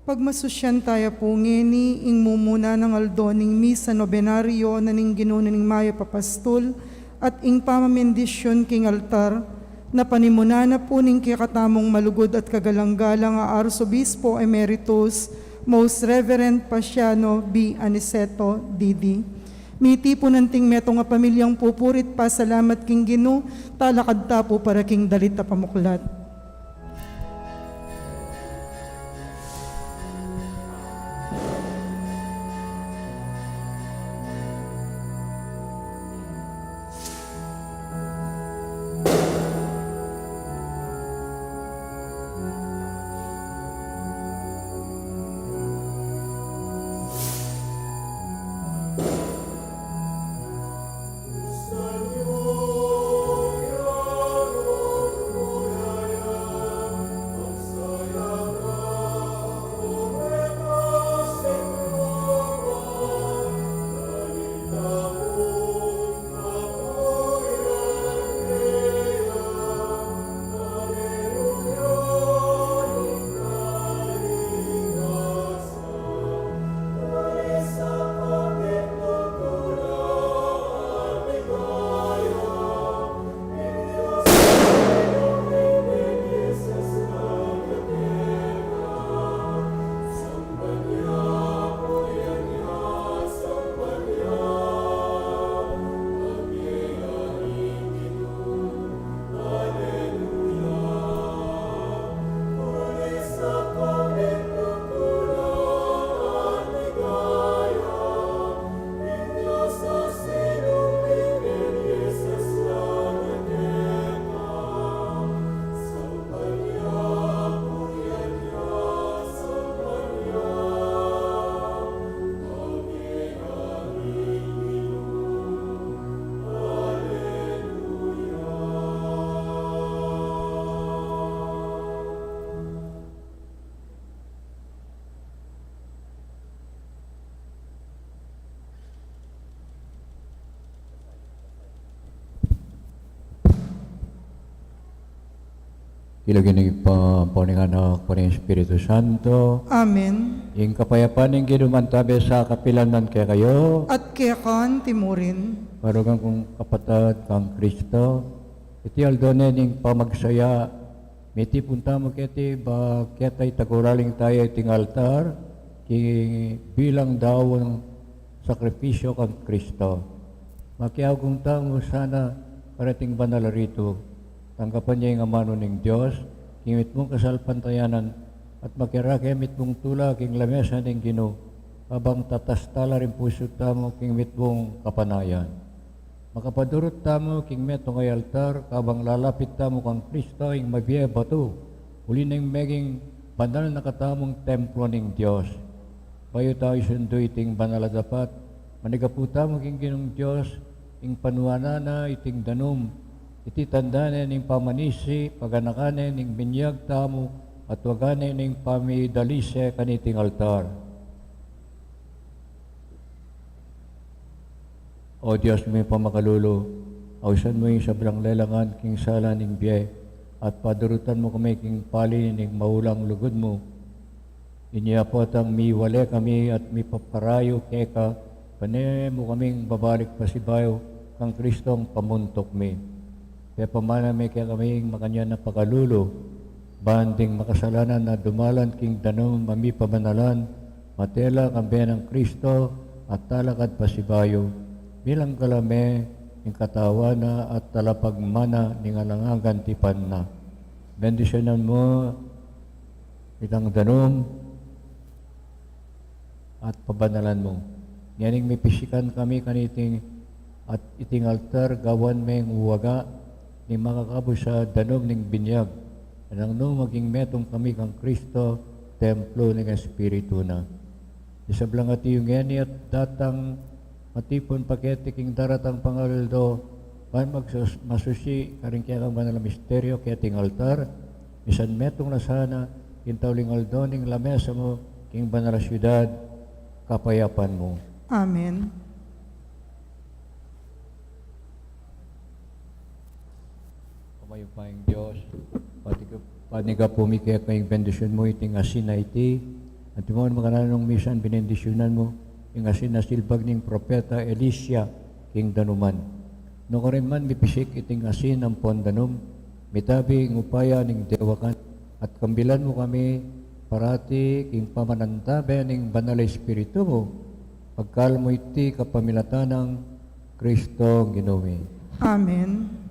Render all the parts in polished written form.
Pagmasusyan tayo po ngeni, ing mumuna ng aldoning misa nobenaryo na ning ginunaning Maya Papastol at ing pamamendisyon king altar, na panimuna na po ning kikatamong malugod at kagalang-galang a Arsobispo Emeritus, Most Reverend Pasiano B. Aniceto, D.D. Miti po nanting metong nga pamilyang pupurit pa, salamat king Gino, talakad ta po para king dalita pamuklat. Ilagin ng pampuning anak po ng Espiritu Santo. Amen. Yung kapayapaan ng ginumantabi sa kapilanan kaya kayo. At kekan timurin. Parugang kong kapatid kang Kristo. Iti aldonen ng pamagsaya. Miti punta mo kiti ba ketay taguraling tayo iting altar. Bilang daw ng sakripisyo kang Kristo. Makiyaw kong tamo sana parating banal rito. Tanggapan niya yung amano ng Diyos, kimit mong kasalpantayanan, at makirakimit mong tula king lamesa ng Gino, habang tatastala rin puso tamo king mit mong kapanayan. Makapadurot tamo king metong ay altar, habang lalapit tamo kang Kristo ing mabiya bato, uli nang meging banal na katamong templo ng Diyos. Bayo tayo sundo iting banal dapat, manigapu tamo king Ginong Diyos, ing panuana na iting danom, iti tandanen ning pamanisi, paganakanen ning binyag tamo, at waganen ning pamidalise kaniting altar. O Diyos may pamakalulo, ausan mo yung sabrang lelangan king sala ning biye, at padurutan mo kami king pali ning maulang lugod mo. Inyapot ang miwale kami at mi paparayo keka, pane mo kaming babalik pasibayo, kang Kristong pamuntok mi. Kaya pamana may kaya kaming makanya na pakalulo, banding makasalanan na dumalan king danom mami pabanalan, matela kambe ng Kristo at talakad pasibayo, bilang kalame ng katawana at talapagmana ng alangagan tipan na. Bendisyonan mo itang danom at pabanalan mo. Nganing may pisikan kami kaniting at iting altar gawan may uwaga, ni makakabo sa danom ng binyag, anang no maging metong kami kang Kristo, templo ng Espiritu na. Isablang at yung ngeni at datang matipon pakete king daratang pangaldo, pan masusi karing kaya kang banal misteryo kaya ting altar, isan metong na sana, kintauling aldo ning lamesa mo, king banal syudad, kapayapan mo. Amen. Mayupayang Diyos, pati ka pumikaya kayong bendisyon mo iting asina iti, At mo mga ng misan, binendisyonan mo, yung asin na silbag ning propeta Elisha, king danuman. No ko rin man, mipisik iting asin ang pondanum, mitabi ng upaya ning dewakan, at kambilan mo kami, parati, king pamanantabe ning banal espiritu mo, pagkal mo iti kapamilatan ng Kristo Ginoo. Amen.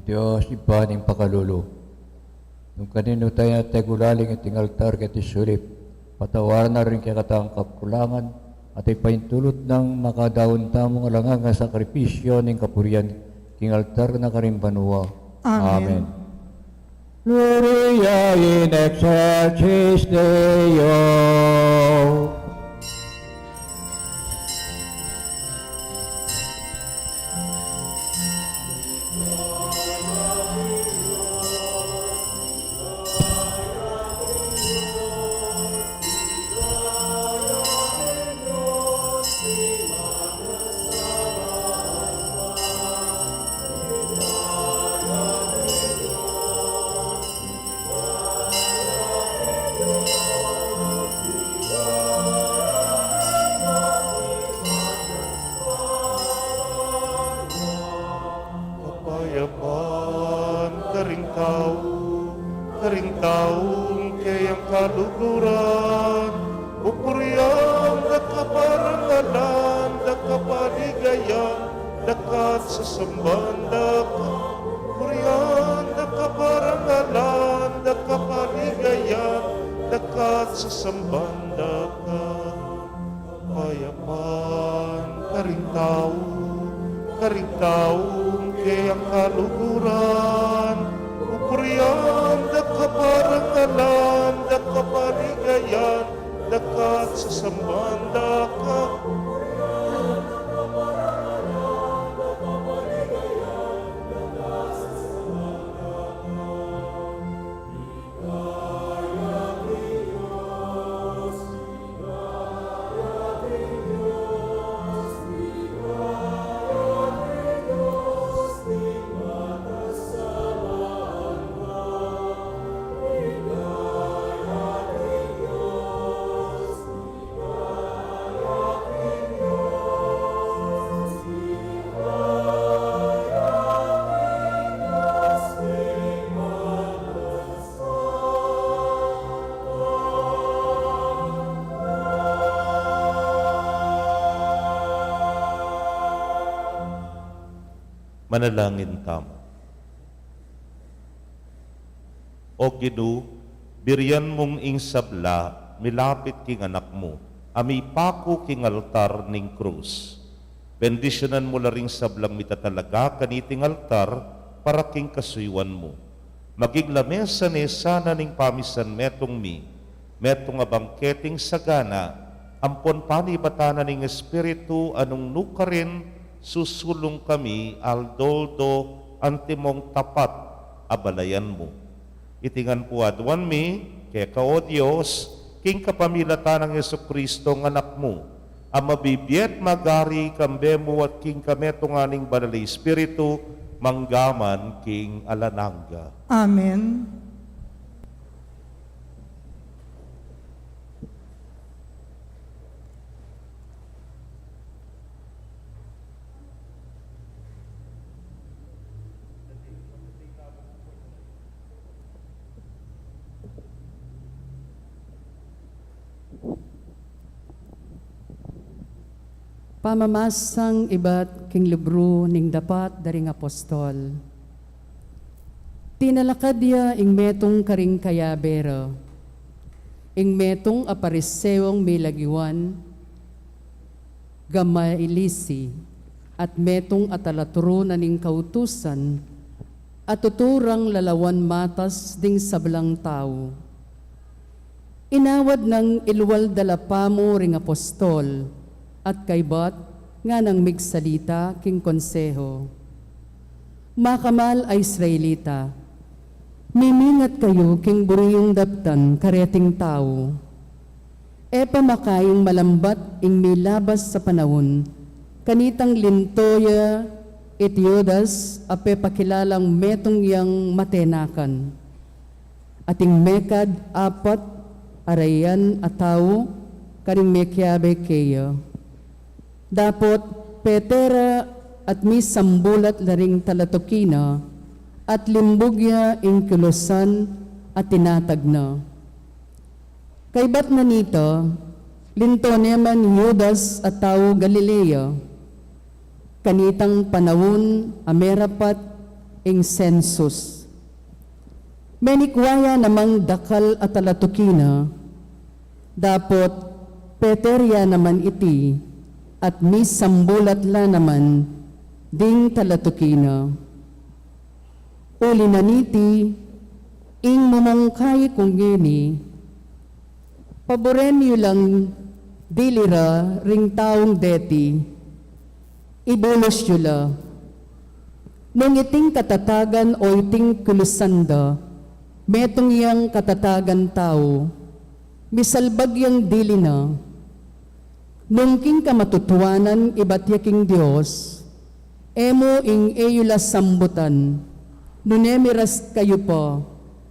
Diyos ibaning pakalulu. Nung kanino tayo na tegulaling iting altar kati sulip, patawaran na rin kaya katang kapkulangan at ipaintulot ng makadaon tamong alangang nga sakripisyo ng kapurian king altar na karimbanwa. Amen. Gloria in excelsis Deo. Kapayapan, karing taong kayang kaluguran, pupuriang nakaparangalan, nakapaligayan, nakat sa sambanda ka. Pupuriang nakaparangalan, nakapaligayan, nakat sa sambanda ka. Kapayapan, karing taong kayang kaluguran, pupurian, nakaparangalan, nakapaligayan, nakat sa sambanda ka. Manalangin tamo. O Ginoo, biriyan mong ing sabla, milapit king anak mo, ami pako king altar ning krus. Bendisyonan mo laring sablang mitatalaga kaniting altar para king kasuywan mo. Maging lamesa ni sana ning pamisan metong metong abangketing sagana, ampon panibatanan ning espiritu anong nukarin, susulong kami aldoldo antimong tapat abalayan mo. Itingan po adwan mi, kaya ka o Diyos, king kapamilatan ng Jesucristo ng anak mo, ang mabibiyet magari kambe mo at king kametong aning banali espiritu, manggaman king alananga. Amen. Pamamasang iba't king libro ning dapat daring apostol. Tinalakadya ing metong karing kayabero, ing metong aparisewang milagiwan, gamailisi, at metong atalaturo na ning kautusan, at tuturang lalawan matas ding sablang tao. Inawad ng ilwal dalapamo ring apostol, at kaybat nga nang migsalita king konseho. Makamal ay Israelita, mimingat kayo king buriyong daptan kareting tao. E pamakayong malambat ing milabas sa panahon, kanitang lintoya Etiodas ape pakilalang metong yang matenakan. Ating mekad apat arayan ataw karing mekyabe kayo. Dapot petera at misambulat laring talatukina at limbugya ing kilusan at tinatagna. Kaybat na nito, linto naman Judas at tao Galileo, kanitang panawon amerapat ing sensus. Menikwaya namang dakal at talatukina, dapot peterya naman iti, at misambulat la naman, ding talatukina. Uli na niti, ing mumungkay kung gini, paboren yu lang dilira ring taong deti, ibulos yu la. Nung iting katatagan o iting kulusanda, metong yang katatagan tao, misalbag yang dili na, nung king kamatutuanan ibat yaking Diyos, emo ing eyula sambutan, nunemiras kayo pa,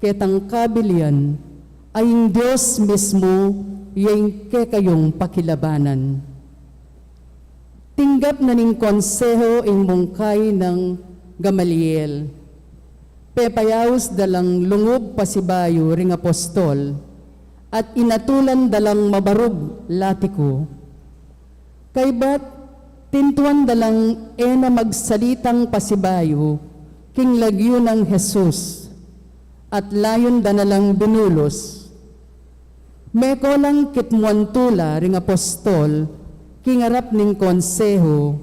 ketang kabilian, ay ang Diyos mismo, yung kayong pakilabanan. Tinggap na ning konseho ing mungkay ng Gamaliel, pepayaws dalang lungob pasibayo ring apostol, at inatulan dalang mabarog latiko. Kaybat, tintuan dalang ena magsalitang pasibayo, king lagyo ng Jesus, at layon danalang binulos. Meko lang kitmuan tula ring apostol, king arap ning konseho,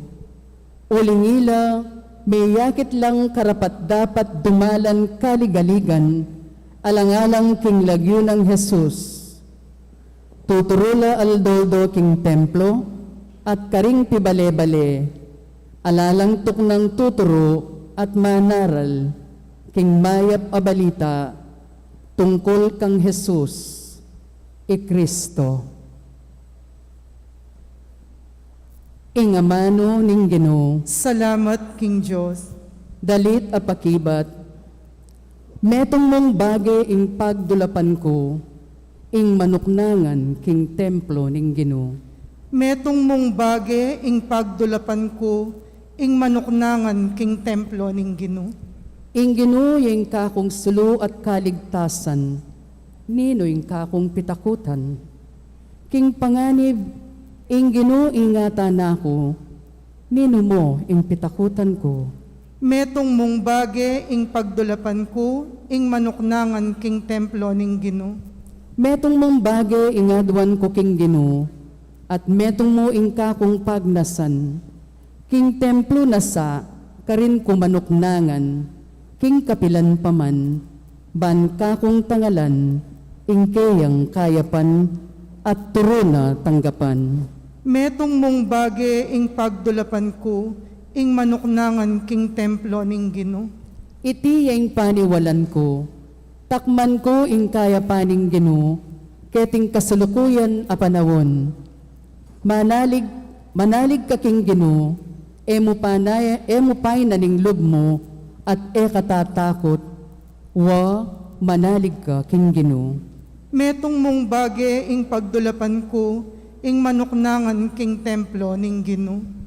ulingila, may yakit lang karapat dapat dumalan kaligaligan, alang-alang king lagyo ng Jesus. Tuturula aldoldo king templo, at karing pibale-bale, alalang tuk ng tuturo at manaral, king mayap abalita, tungkol kang Jesus, Kristo. Ingamano ning Ginoo, Salamat, King Diyos. dalit apakibat, metong mong bagay ing pagdulapan ko, ing manuknangan king templo ning Ginoo. Metong mong bage ing pagdulapan ko, ing manuknangan king templo ning Ginoo. Ing Ginoo yung kakong sulu at kaligtasan, nino yung kakong pitakutan. King panganib, ing Ginoo ingatan ako, nino mo ing pitakutan ko. Metong mong bage ing pagdulapan ko, ing manuknangan king templo ning Ginoo. Metong mong bagay ingadwan ko king Ginoo, at metong mo ing kakong pagnasan, king templo nasa, karin ko manuknangan, king kapilan paman, ban kakong tangalan, ing kayang kayapan, at turuna tanggapan. Metong mong bage ing pagdulapan ko, ing manuknangan king templo ning Ginoo. Iti yung paniwalan ko, takman ko ing kayapaning Ginoo, keting kasalukuyan a panawon. Manalig ka king Ginoo, emo pay naning loob mo, at katatakot, wa manalig ka king Ginoo. Metong mong bage ing pagdulapan ko, ing manuknangan king templo ning Ginoo.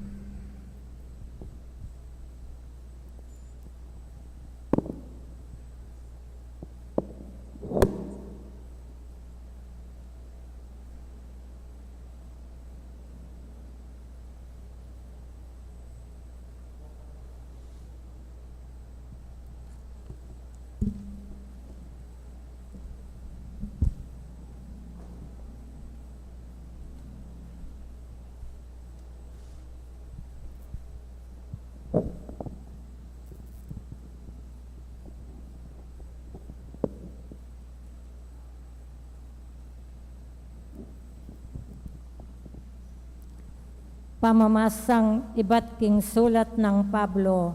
Pamamasang iba't king sulat ng Pablo,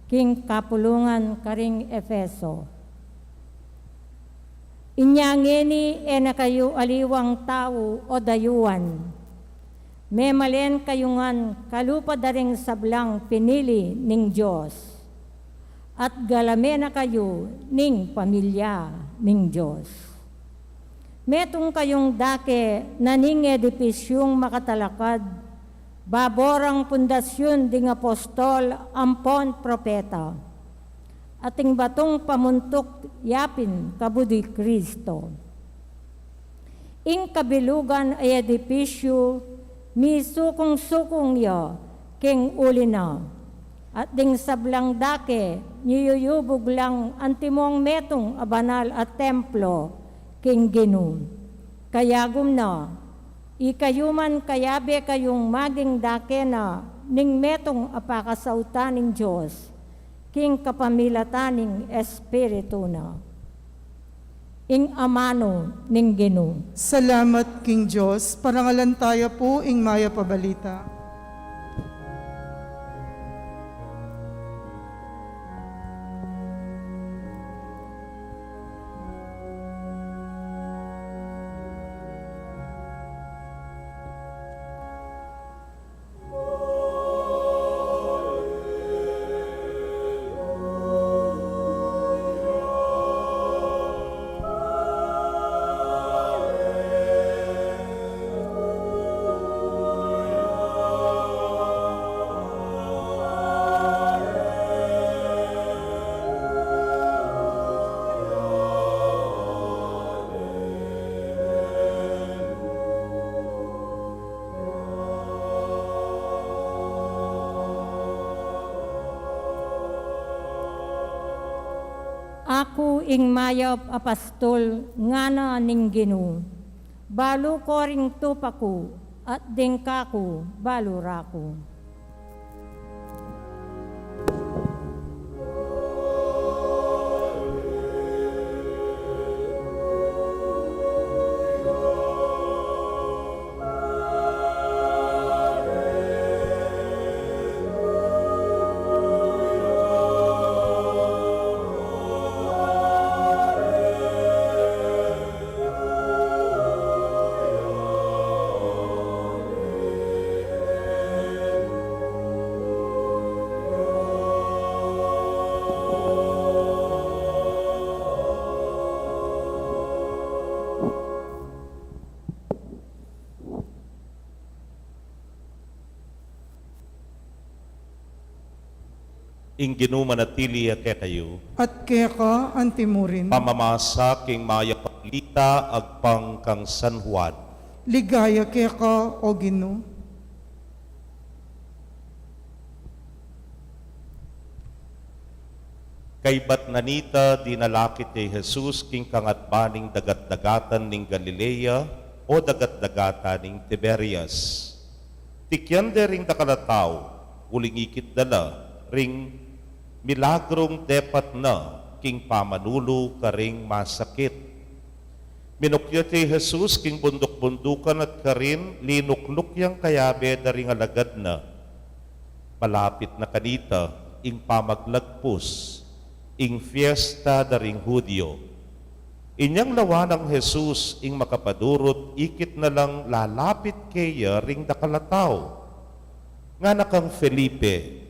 king kapulungan karing Efeso. Inyangeni na kayo aliwang tao o dayuan. Memalen kayungan kalupa daring sablang pinili ning Diyos. At galame na kayo ning pamilya ning Diyos. Metong kayong dake na ning edipisyong makatalakad, baborang pundasyon ding apostol ampon propeta. Ating batong pamuntok yapin kabudi Kristo. Ing kabilugan ay edipisyo, mi sukong-sukong ya, king uli na. at ding sablang dake, niyuyubog lang antimong metong abanal at templo, king Ginu. Kaya gumna, ikayuman kayabe kayong maging dake na, ning metong apakasautan ng Diyos, king kapamilatan ng Espiritu na. Ing amano ning Ginu. Salamat, King Diyos, parangalan tayo po ing maya pabalita. Ako ing mayap apastol ngana ning Ginu. Balu ko ring tupaku at dingkaku baluraku. Ing ginumanatili ake kayo, At kaya ka antimurin, pamamasa king maya paglita agpang kang San Juan. ligaya kaya ka, O Gino. Kay bat nanita dinalakit ni Jesus king kangatbaning dagat-dagatan ning Galilea o dagat-dagatan ning Tiberias. Tikyan de ring dakalataw, uling ikit dala, ring milagrong depat na king pamanulo karing masakit. Minukya ti Jesus king bundok-bundukan at karin linukluk yang kayabe daring alagad na. Malapit na kanita ing pamaglagpus, ing fiesta daring Hudyo. Inyang lawa ng Jesus ing makapadurot, ikit na lang lalapit kaya ring dakalataw. Nga nakang Felipe,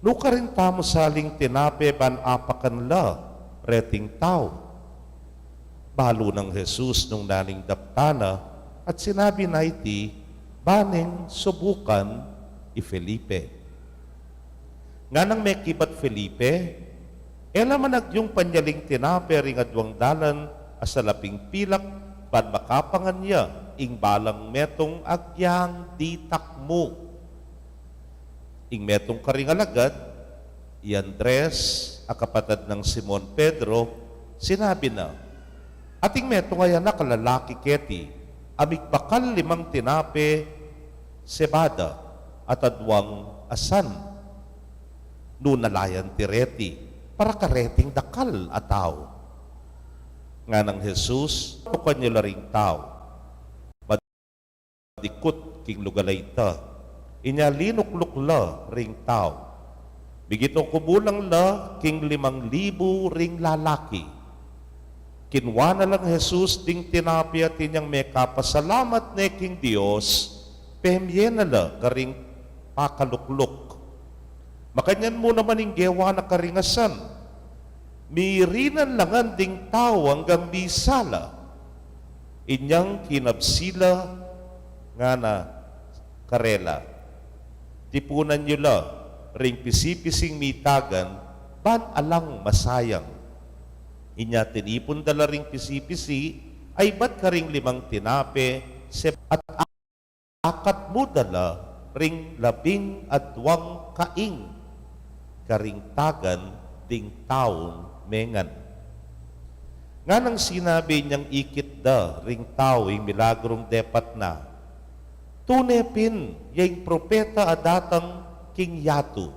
nuka rin tamo saling tinape ban apakan la, reting tao. Balo ng Jesus nung naling daptana at sinabi na iti, baning subukan i Felipe. Nga nang may kibat Felipe, ela managyong panyaling tinape ring adwang dalan asalaping pilak ban makapangan niya ing balang metong agyang ditakmo. Ing metong karingalagad, i Andres, akapatad ng Simon Pedro, sinabi na, ating metong ay anak lalaki keti, amig bakal 5 tinape, sebada, at adwang asan, nunalayan tireti, para kareting dakal ataw. Nga ng Jesus, tukan niyo laring tao, madikot king lugalay ta, inya linuklukla ring tao. Bigito kumulang la king 5,000 ring lalaki. Kinwa na lang Jesus ding tinapi at inyang may kapasalamat na king Diyos, pemye na la karing pakalukluk. Makanyan mo naman ing gewa na karingasan. Mirinan langan ding tao hanggang bisala. Inyang kinabsila nga na karela. Tipunan nyo la, ring pisipising mitagan, ban alang masayang. Inya tinipon dala ring pisipisi, ay ba't ka ring 5 tinape, at akat mo dala ring 12 kaing. karingtagan ding taong mengan. Nga nang sinabi niyang ikit da ring tao ing milagrong depat na, tunepin yung propeta adatang king yatu.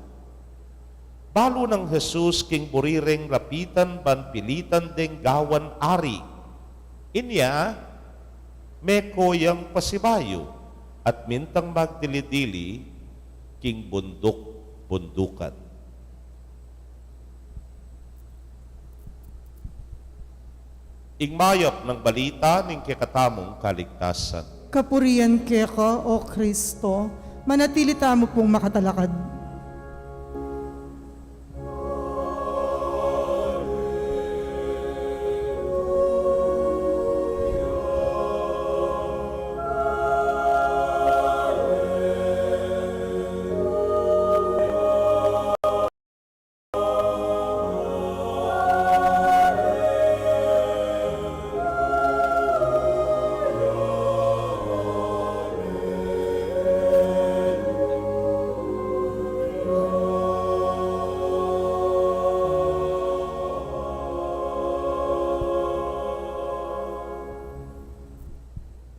Balo ng Jesus king burireng lapitan ban pilitan deng gawan ari. Inya, meko yang pasibayo at mintang magdili-dili king bundok-bundukan. Ingmayap ng balita ning kikatamong kaligtasan. Kapurian keka, O Kristo, manatili tamo pong makatalakad.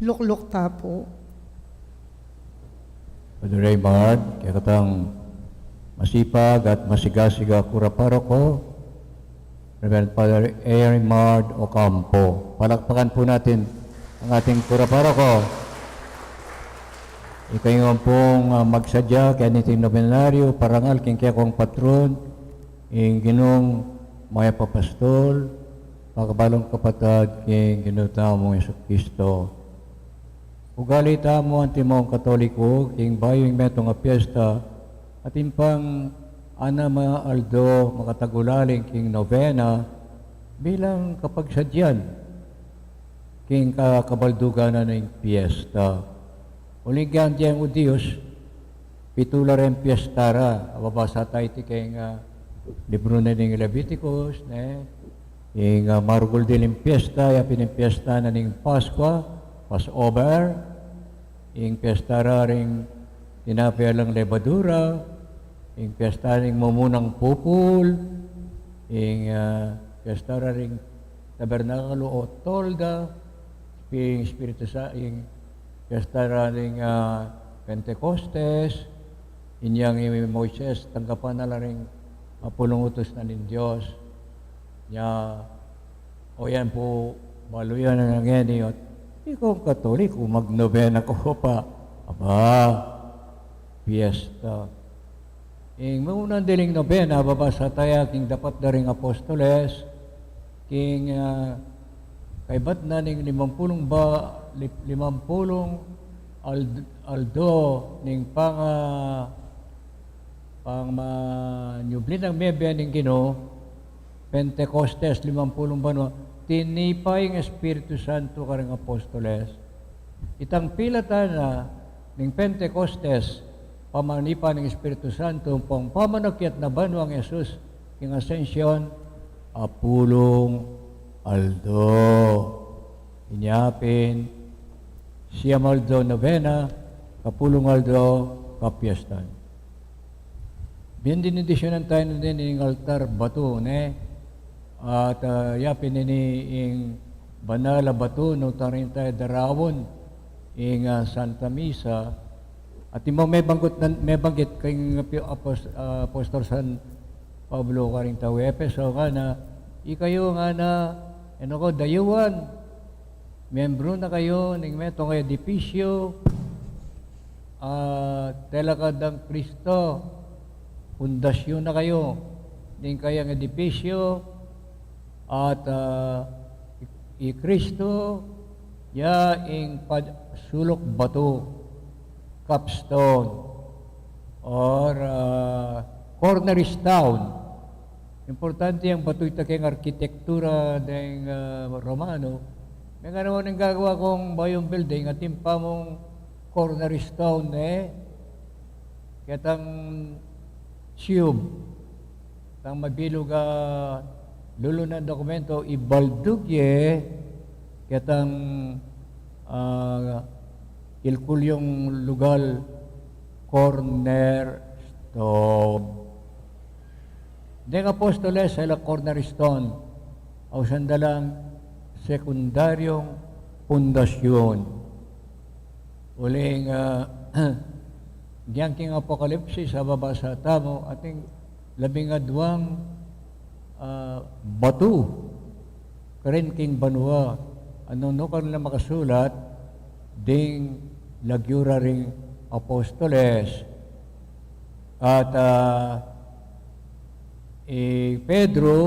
Lukluk tapo. Father Raymond, kaya katang masipag at masigasiga kura paroko, Reverend Father Raymond Ocampo. Palakpakan po natin ang ating kura paroko. Ikayo pong magsadya kaya niting nobenaryo, parangal king kaya kong patron, ing ginong maya papastol, pagkabalong kapatad king ginutamong Yesu Kristo. Ugali tamo ang timong katoliko, king bayo yung metong piyesta, at impang ana mga aldo, makatagulaling king novena, bilang kapagsadyan, king kabaldugan na ng piyesta. Uligyan diyang o Diyos, pitula rin piyestara, ababasa tayo king libro na ng Leviticus, king marugol din ng piyesta, yapin ng piyesta na ng Paskwa, Passover, yung piyesta ring tinapia lang lebadura, yung piyesta ring mumunang pupul, yung piyesta ring tabernakulo o tolda, yung Espiritu sa yung piyesta ring Pentecostes, inyang Moises, tanggapan na ring mapulong utos na ng Diyos. O yan po, baluyan na nangyayot. Ikaw katoliko, magnovena ko pa. Aba, piyesta. Ing maunang diling novena, babasa tayo, king dapat na ring apostoles, king kaibat na ning 50 aldo ning pang nyubli ng mebe ning Ginoo, Pentecostes 50 banwa, tinipay ng Espiritu Santo karang apostoles. Itang pilatan na ng Pentecostes, pamanipa ng Espiritu Santo, pang pamanakyat na banwang Jesus, king Ascension, apulong aldo. Inyapin, siyam aldo novena, kapulong aldo kapiestan. Bindinidisyonan tayo na din ng altar bato, at yapin ni ing banala bato no tarin tayo darawon ing Santa Misa at imong may banggit kay Apostol San Pablo karing tawo Efeso nga na ikayo nga na ko dayuan membro na kayo ning metong edipisyo telakadang Kristo pundasyon na kayo ning kayang edipisyo at i-Kristo ya ing sulok bato, capstone, or cornerstone. Importante ang bato ito kayong arkitektura ng Romano. May nga naman ang gagawa kong bayong building at timpa mong cornerstone katang tube, tang mabilog lulunan dokumento ibaldugye katang ilkulyong lugal cornerstone. Deng apostoles sa la cornerstone, o sandalang sekundaryong pundasyon. Uling diyan king apokalipsis sa babasa tamo ating 12 batu karen king banwa ano no kanila makasulat ding lagyura ring apostoles at Pedro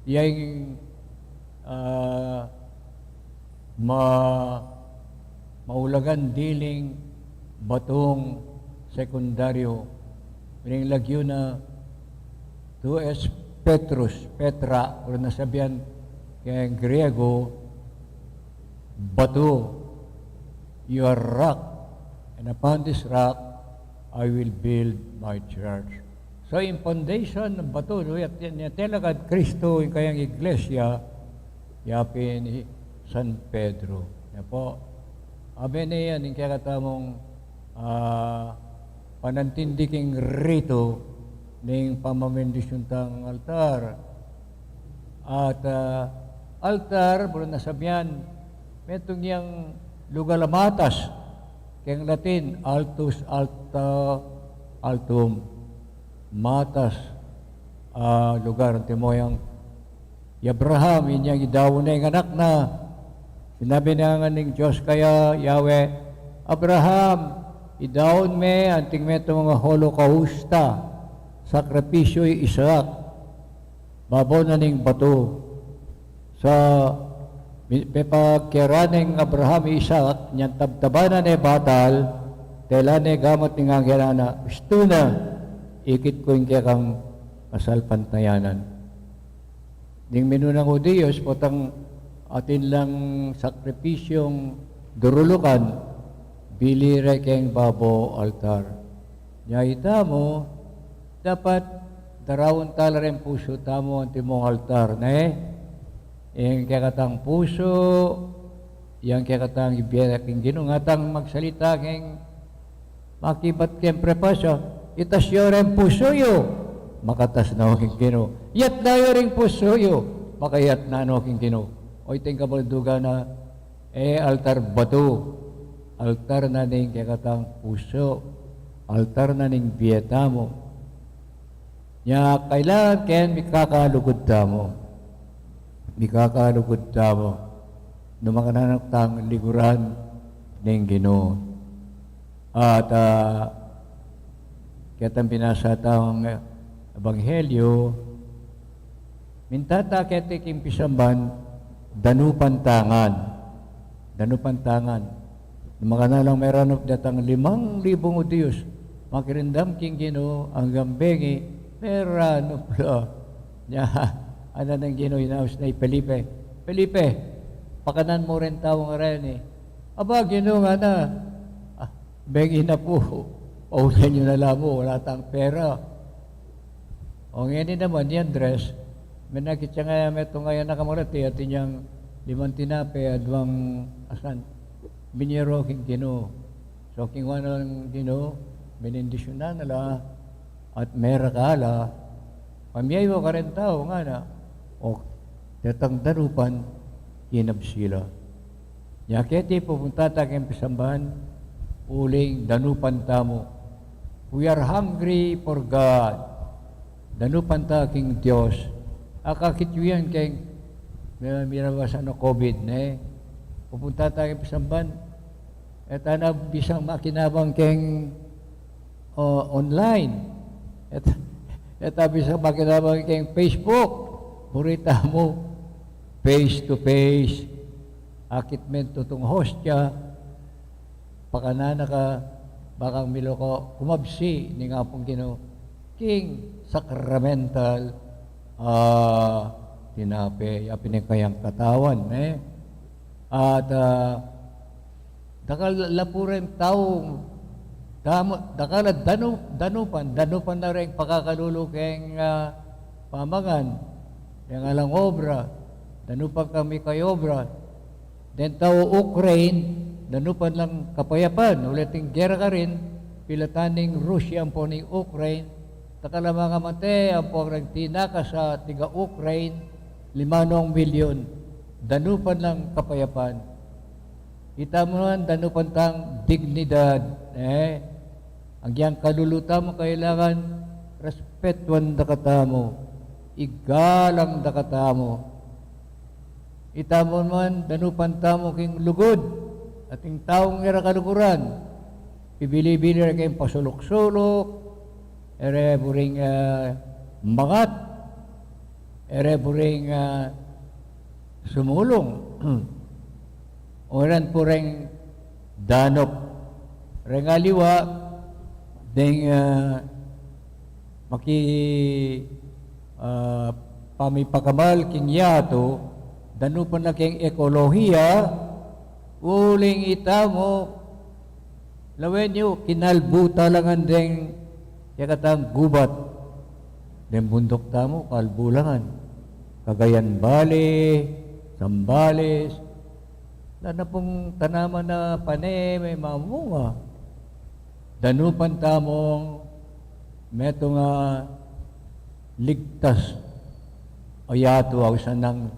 yang maulagan diling batong sekundaryo. Pining lagyo na tues Petra, o nasabihan kaya Griego, bato, you are rock, and upon this rock, I will build my church. So, in foundation ng bato, at telagad Kristo, yung kayang iglesia, yapin ni San Pedro. Yan po. Aben na yan, yung kaya katamong panantindiking rito ng pamamendisyon tang altar. At altar, bro nasabihan, metong yung lugar lamatas, kaya Latin, altus, alta, altum, matas, lugar, timoyang Abraham, inyang idaw na yung anak na, sinabi na nga ng Diyos kaya, Yahweh, Abraham, idawon me, anting me ito mga holokausta, sakripisyo'y Isaac, babaw na ning bato. Sa pepakiraning Abraham Isaac, niyang tabtabanan ni batal, tela ni gamot ni nga kirana, gusto na, ikit ko yung kaya kang kasalpantayanan. Ning minunang Udiyos, potang atin lang sakripisyong durulukan, bilire keng babo altar. Nyayita mo, dapat darawon tala rin puso tamo ang timong altar. Yung kakatang puso, yung kakatang ibiyak yung ginungatang magsalita keng makibat keng prepasyo, itasyo rin puso yo, makatas na aking gino. Yat na yo rin puso yo, makayat na aking gino. O iting kabalduga na, altar bato, altar na ning kakatang puso, altar na ning biyeta mo. Nya kailangan ken mikakalugod tamo. Mikakalugod tamo. Numakanak tang liguran ning Ginoo. At kitang pinasa taong ebanghelyo, mintata kete kimpisamban danupantangan. Danupantangan. Numakanak meron datang 5,000 Diyos. Makirindam king Ginoo ang gambengi Merano pala niya, ano nang ginoinaos na Felipe. Felipe, pakanan mo rin tao nga rin eh. Aba, gino nga na, bengi na po, paulan nyo na lang mo, wala tang pera. O ngayon naman, yan dress, may nakita nga may ito ngayon nakamurati at inyang 5 tinape at 2 asan, binyero king gino. So, king wala lang gino, benindisyon na nala, at mera kala, pamyayo ka rin tao nga na, o tatang darupan, kinab sila. Yaketi pupunta tayo pisambahan, uling danupan tamo. We are hungry for God. Danupan ta king Diyos. Akakitwiyan kay mirawasan na COVID na pupunta tayo pisambahan, at na bisang makinabang keng online. At bisa makinabang kayong Facebook, murita mo, face to face, akitment tutong hostya, pakanana ka, bakang miloko, kumabsi, ni nga pong Ginoo, king sacramental, tinape, yapin kayang katawan, at dakal lapuren taong, dakala danupan na rin pakakalulok keng pamagan, yung alang obra, danupan kami kay obra. Then tao Ukraine, danupan lang kapayapan, uliting gera ka rin, pilataning Russia po ni Ukraine, Takalamang mate, ang po nagtinaka sa tiga-Ukraine, 5 milyon. Danupan ng kapayapaan. Kita mo naman, danupan tang dignidad. Ang yang kaluluta mo kailangan, respetuan dakata mo. Igalang dakata mo. Ita mo naman, danupan tamo king lugod. At yung taong ira kalukuran. Pibili-bili rin kayong pasulok-sulok. Ere buring mangat. Ere buring sumulong. Oran po rin danop. Rengaliwa, ding pamipakamal king yato, danupan na king ekolohiya, uling itamo, lawen nyo, kinalbuta lang ang ding yakatang gubat. Den bundok tamo, kalbulangan. Cagayan Valley, Zambales, na pong tanaman na pane, may mamunga. Danupan tamong meto nga ligtas ayato ang sanang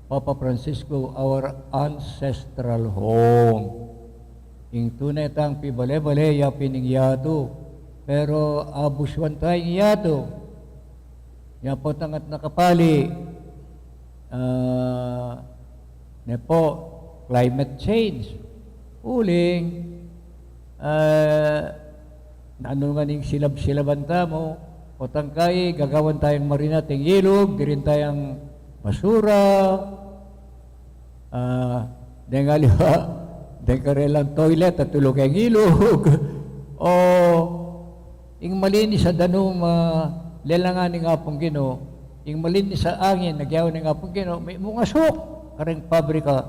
Papa Francisco, our ancestral home. Ing tunay tang pibale-bale ya piningyato, pero abuswan tayong yato. Ya po tangat nakapali, nepo, climate change. Uling, ano nga ning silab-silaban tamo, o tangkay, gagawan tayong marinating ilog, di rin tayong basura, dengaliwa, dengkarelang toilet at tulog ang ilog, o ing malinis sa danong lelangan ng apong Ginoo, ing malinis sa angin, nagyaw ng apong Ginoo, may mungasok, kareng pabrika,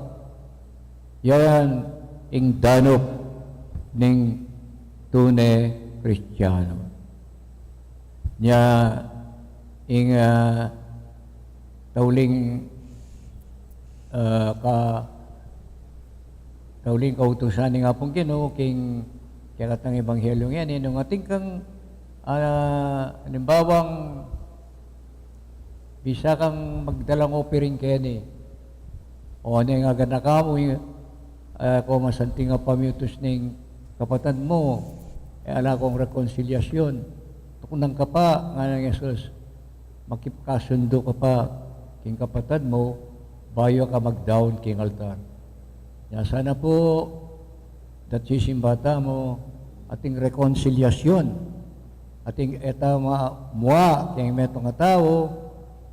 yan, ing danop ng tunay Kristiyano. Nya ing tauling kautusan ng apong Ginoo king kalatang ebanghelyo yan inong ating kang halimbawang bisa kang magdalang opiring keni o ano yung aganaka mo kung masanting nga pamiutos ng kapatan mo ala kong rekonsilyasyon tukunang ka pa nga ng Yesus makipkasundo ka pa king kapatan mo bayo ka mag-down king altar ya sana po dat sisimbata mo ating rekonsilyasyon ating etama mua king metong nga tao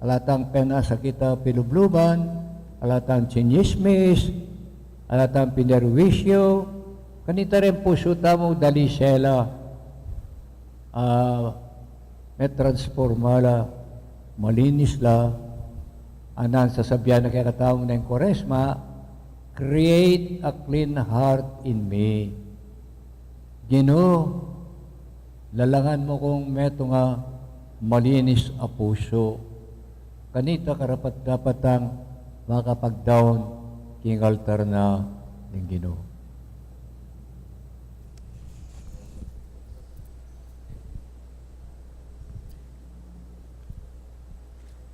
alatang pena sa kita pilubluban alatang chinismis alatang pinerwisyo kanita rin puso tamo dalisela may transformala malinis la anan sasabihan na kaya kataong na yung Koresma create a clean heart in me Ginoo lalangan mo kung meto nga malinis a puso kanita karapat dapat ang makapag-down king altar na ng Ginoo.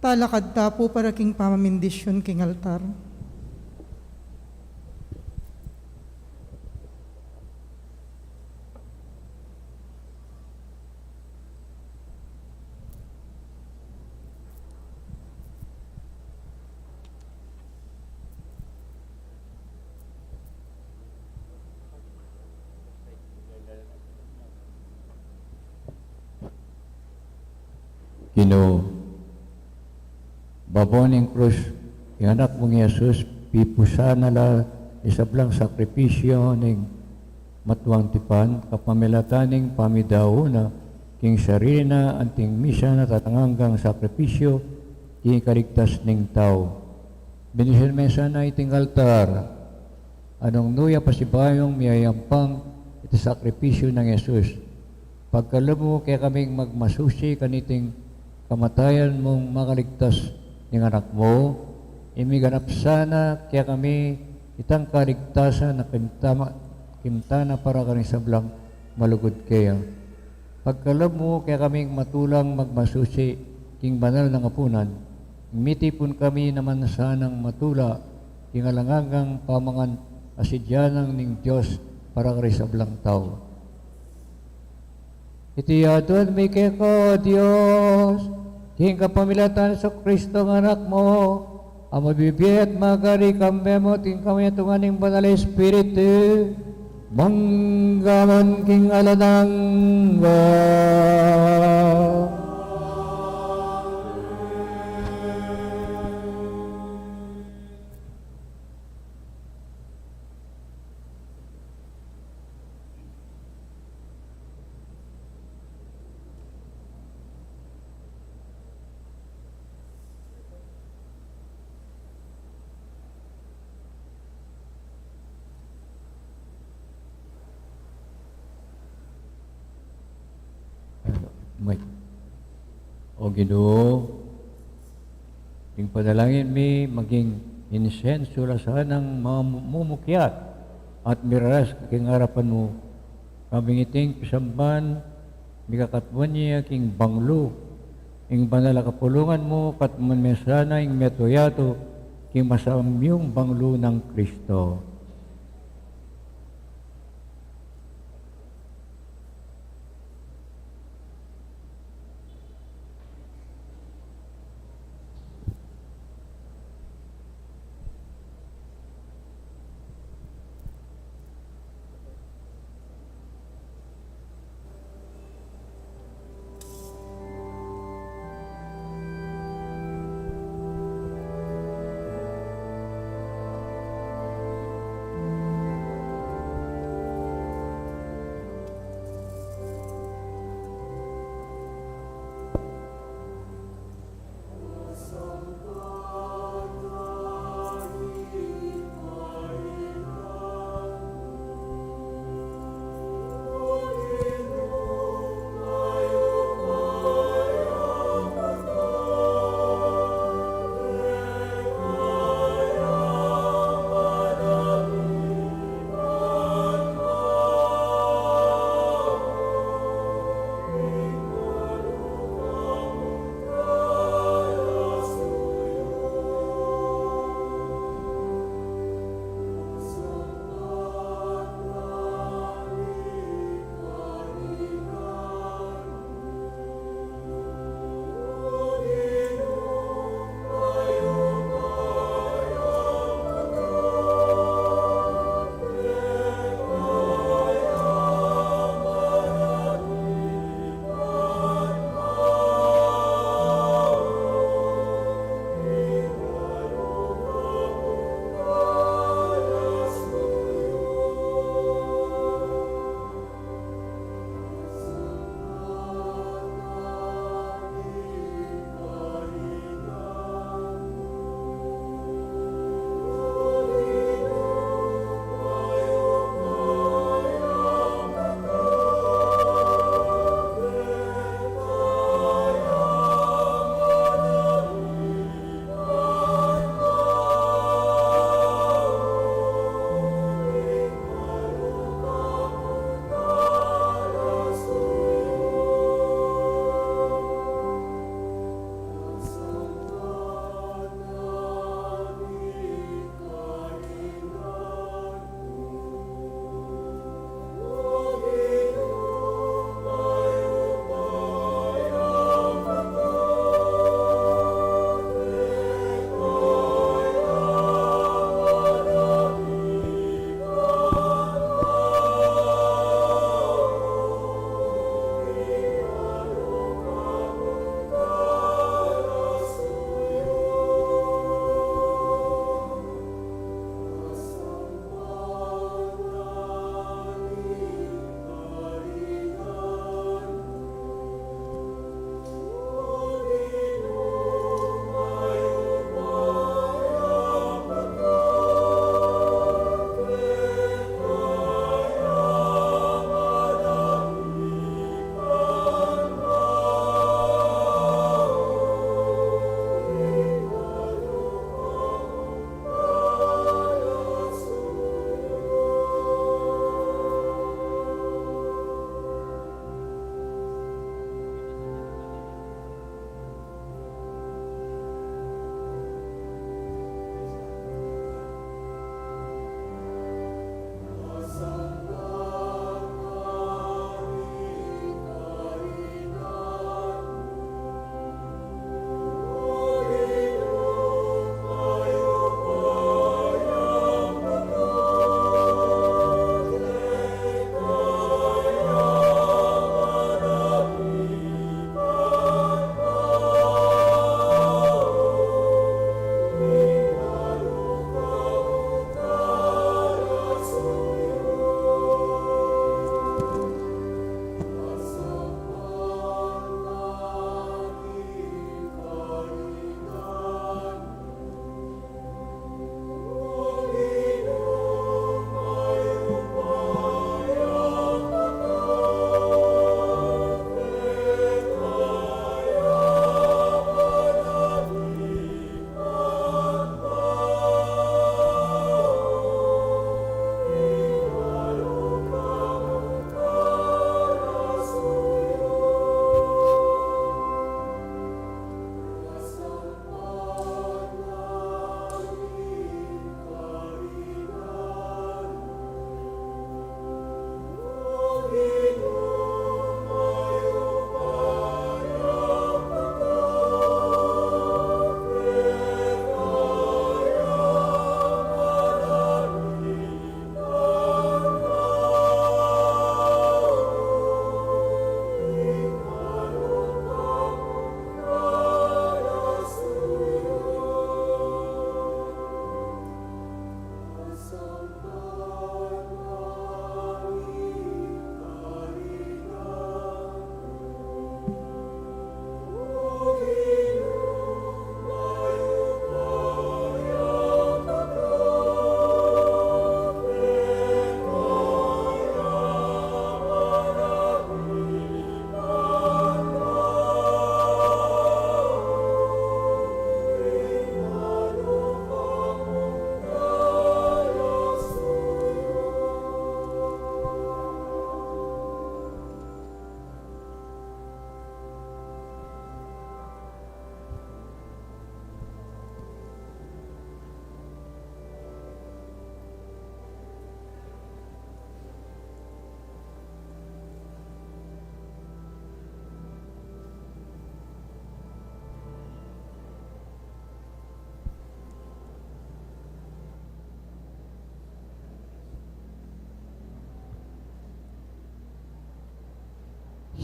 Talakad ta po para king pamamindisyon king altar. Ginoo, baboning krus, yung anak mong Yesus, pipusa na la isablang sakripisyo ng matuang tipan, kapamilataning pamidaw na king sarili na anting misa na tatanganggang sakripisyo, king kaligtas ng tao. Binisin mesa na iting altar, anong nuya pasibayong miyayampang iti sakripisyo ng Yesus. Pagkalumo kaya kaming magmasusi kaniting kamatayan mong makaligtas ng anak mo, imiganap sana kaya kami itang kaligtasan na kimtana para kani sablang malugod kaya. Pagkalab mo kaya kaming matulang magmasusi king banal ng apunan, mitipon kami naman sanang matula king alangagang pamangan asidyanang ning Diyos para kari sa blang tao. Iti adon may keko, Diyos, king kapamilatan sa Kristo ng anak mo, ang mabibiyat magari kambe mo, ting kami tunganing banal Espiritu, manggaman king alanangga. May. O Ginoo, ting panalangin mi maging insenso lasahan ng mga mumukyat at miraras king harapan mo. Kaming iting pisamban, mikakatwan niya king banglo, ing banal kapulungan mo kat manmesana ing metoyato king masamyong banglo ng Kristo.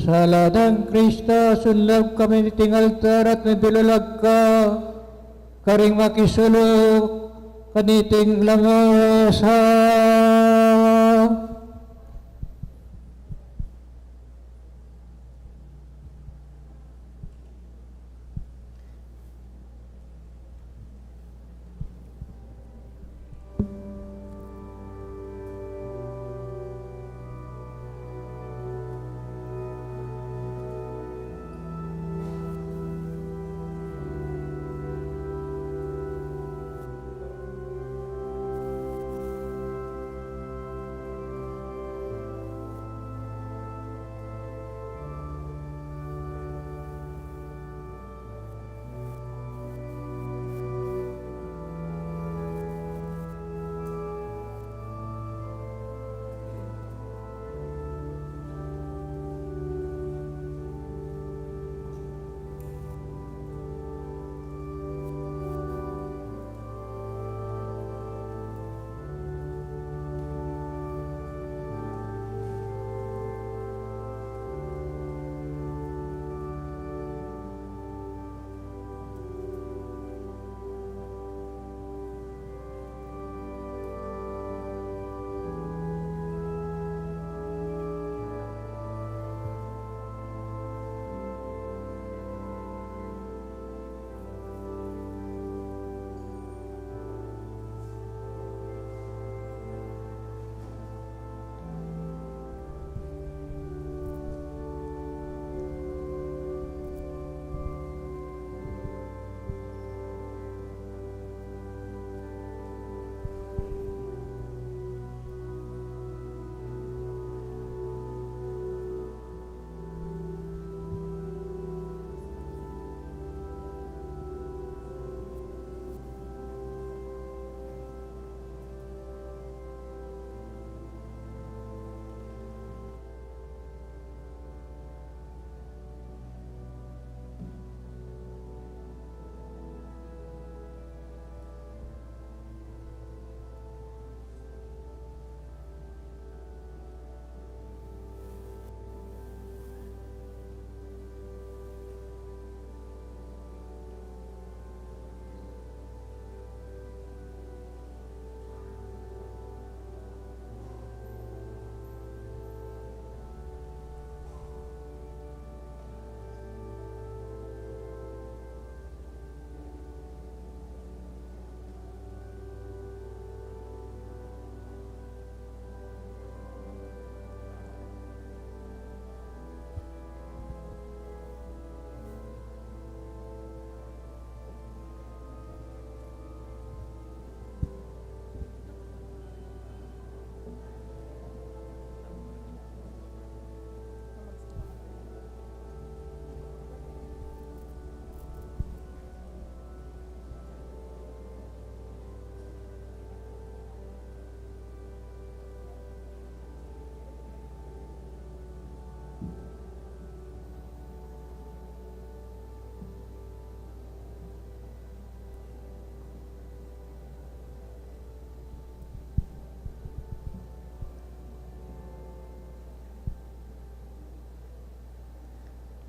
Sala ng Kristo, sunlab kami ni ting altar at nabilulag ka, karing makisulok, kaniting langasa.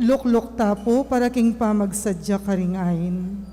Luklok tapo para king pamagsadya karingain.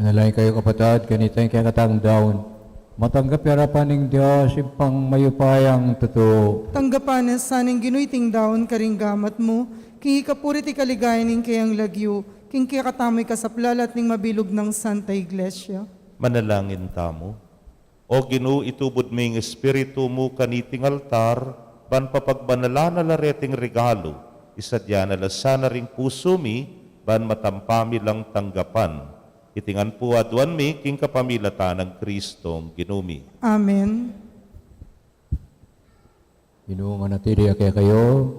Manalangin kayo kapatid, ganito yung kakatang daon. Matanggap yarapan ng Diyos, ipang mayupayang totoo. Tanggapan na saning ginuiting daon karing gamat mo, king ikapurit ikaligayan ning kayang lagyo, king kakatamay kasaplalat ning mabilog ng Santa Iglesia. Manalangin tamo. O Ginoo, itubod mo yung espiritu mo kaniting altar, ban papagbanala na lareting regalo, isadya na lasana ring puso mi, ban matampami lang tanggapan. Itingan po aduan mi, king kapamilatan ng Kristong Ginumi. Amen. Ginoo manatili kaya kayo,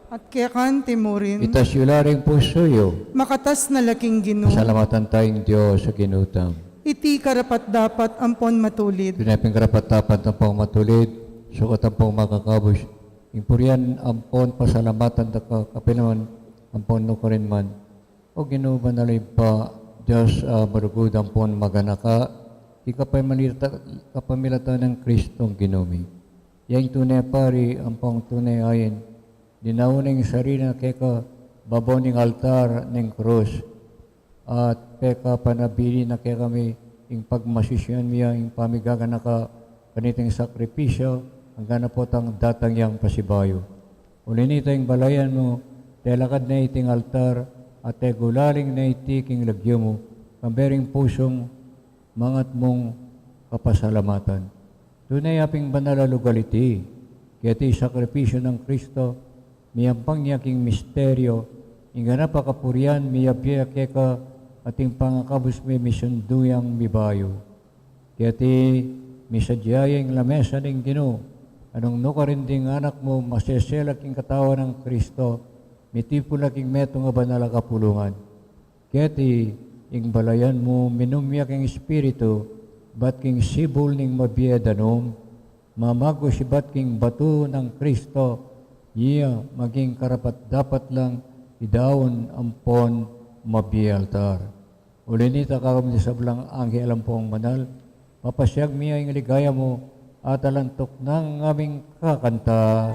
At kaya kan timurin, itas yularing puso yo. makatas na laking Ginoo, Salamatan tayong Diyos sa ginutang. iti karapat dapat ampon matulid. Pinaping karapat-dapat ng pang matulid, sukat ang pang makakabos. Impurian ampon pasalamatan na kapinaman ampon no rin man. O Ginoo banalay pa, Diyos marugod ampon maganaka, kapamilata ng Kristong Ginumi. Yang tunay pari ampong tunay ayin, dinauning sarili na keka baboning altar ng krus, at peka panabili na kaya kami yung pagmasisyon miya, yung pamigaga na ka kaniting sakripisyo, hanggang na po tang datang yang pasibayo. Ulinita yung balayan mo, telakad na iting altar, at gulaling na itiking lagyo mo, kambering pusong mangat mong kapasalamatan. Tunay aping banala lugaliti, kaya ti sakripisyo ng Kristo, miyampang niyaking misteryo, ingana pa kapurian, miyapya keka, ating pangakabos may misunduyang mibayo. Kaya ti misadyayang lamesa ng Ginoo, anong nukarinding anak mo, maseselak yung katawan ng Kristo, mitipula king metong nga banala kapulungan. Kaya ti ing balayan mo, minumyak king espiritu, bat king sibol ning mabiedanom, mamago si bat king bato ng Kristo, iya maging karapat dapat lang idawon ampon mabialtar. Ulinita kakam sa blang anghel alampong manal, mapasyag miya yung ligaya mo, at alantok ng aming kakanta.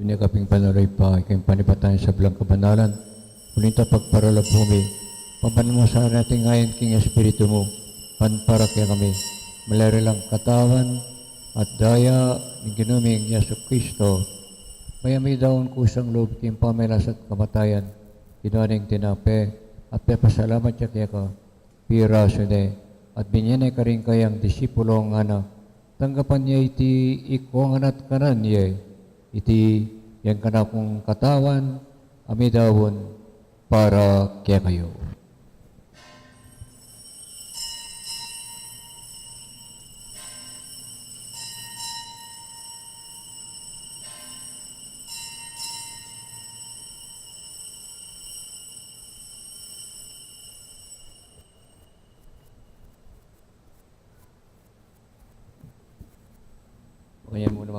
Dunia kaping panaray pa, ikayong panipatan sa blang kabanalan, ulinta pagparalab bumi, pampanumasahan natin ngayon king espiritu mo, panpara kaya kami, malari lang katawan at daya ng ginuming Yesu Kristo, mayamay daon kusang loob king pamilas at kamatayan, kinuaning tinape, at pepasalamat siya kaya ka, pira sune, at binyanay ka rin kayang disipulong anak, tanggapan niya iti ikuangan at kanan niya, iti yang kana kong katawan, amidawon para kaya kayo.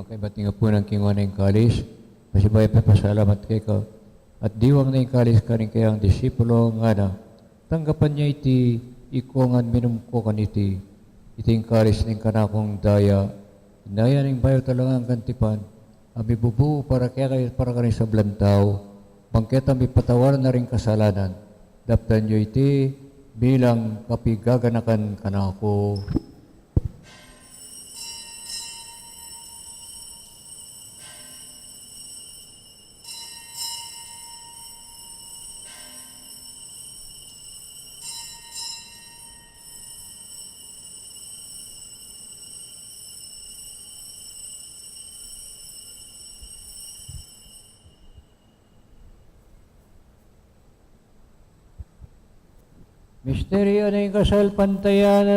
makaibat nga po ng kinguan ng kalis, masibay pa pasalamat kay ka. At diwang na yung kalis ka rin kayang disipulo nga na, tanggapan niya iti ikongan minumko kan iti kalis ng kanakong daya, inaya ng bayo talagang kantipan, ami bubu para kaya para ka rin sa blantaw, bangketa may patawaran na rin kasalanan, daptan niyo iti bilang kapigaganakan kanako. Misteryo ng kasal pantayanan.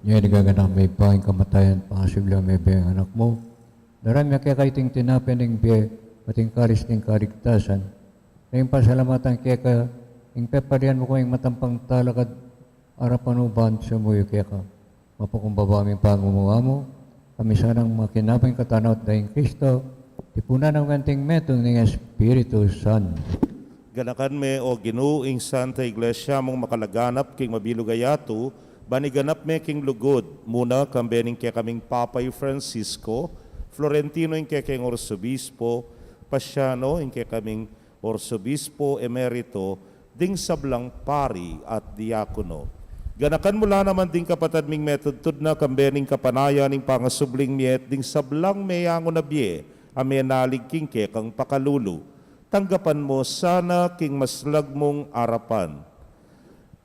Ngayon nagaganang may baing kamatayan, pangasiblang may bayang anak mo. Darami kaya kaiting tinapin ng biye, pating karis ng karigtasan. Ngayong pasalamatan kaya ka, yung peparian mo ko yung matampang talakad, arapan uban sa muyo kaya ka. Mapakumbaba aming pangumuha mo, kami sanang makinapang katanaw at dahing Kristo, tipunan ng ganting metong ng Espiritu Santo. Ganakan me o ginuing Santa Iglesia mong makalaganap king mabilugayato, baniganap me king lugod, muna kambening kaya kaming Papay Francisco, Florentino yung kaya king Orsobispo, Pasiano yung kaya kaming Orsobispo Emerito, ding sablang pari at diakono. Ganakan mula naman ding kapatad ming metodtud na kambening kapanaya ning pangasubling miet, ding sablang mayango na biye, amenalig king kaya kang pakalulu. Tanggapan mo sana king maslag mong arapan.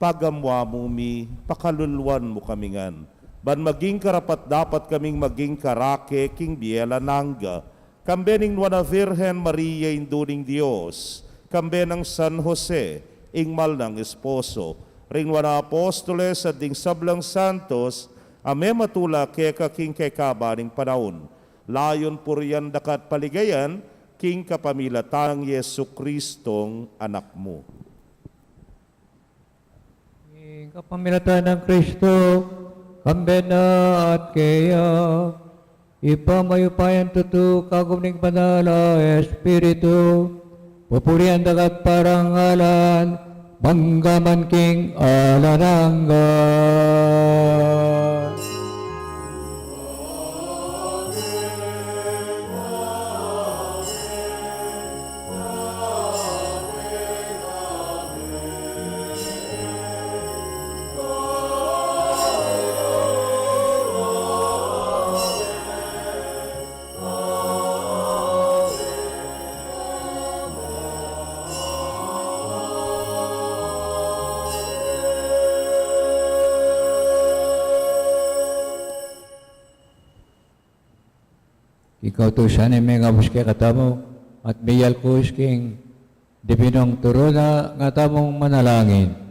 Pagamwa mo mi, pakaluluan mo kamingan. Ban maging karapat dapat kaming maging karake king biela nangga. Kambe ning wana Virgen Maria induning Dios. Kambe ng San Jose, ingmal ng esposo. Ring wana apostoles at ding sablang santos, ame matula keka king kekabaning panahon. Layon puriyan dakat paligayan, king kapamilatang Yesu Kristong anak mo. Kapamilatan ng Kristo, kambe na at kaya, ipamayupayan tutu kagumning banala Espiritu, pupurian dagat parangalan, manggaman king alananggan. Ikaw to sana may ngabos kay katamo at mayal ko king dibinong turo na nga tamong manalangin.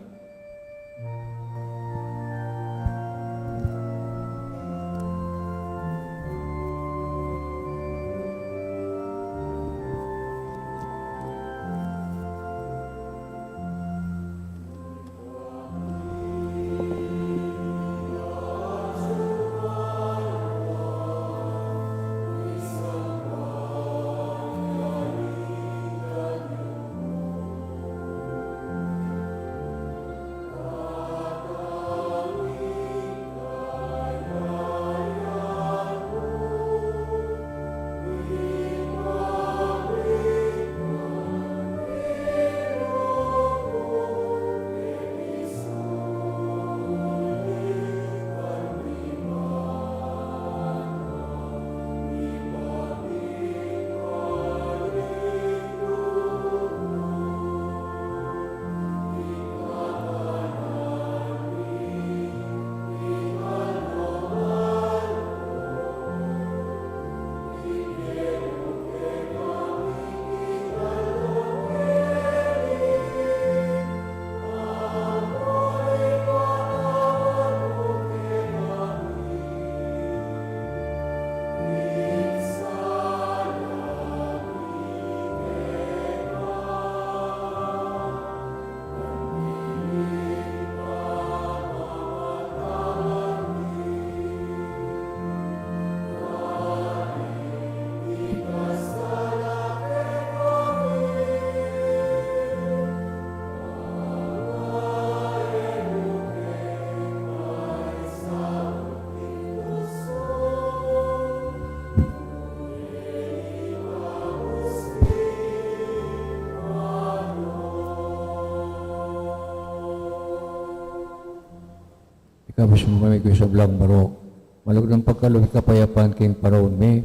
Tapos mo kami ko sa blang barok. Malugdang pagkalubi kapayapaan king paraon me.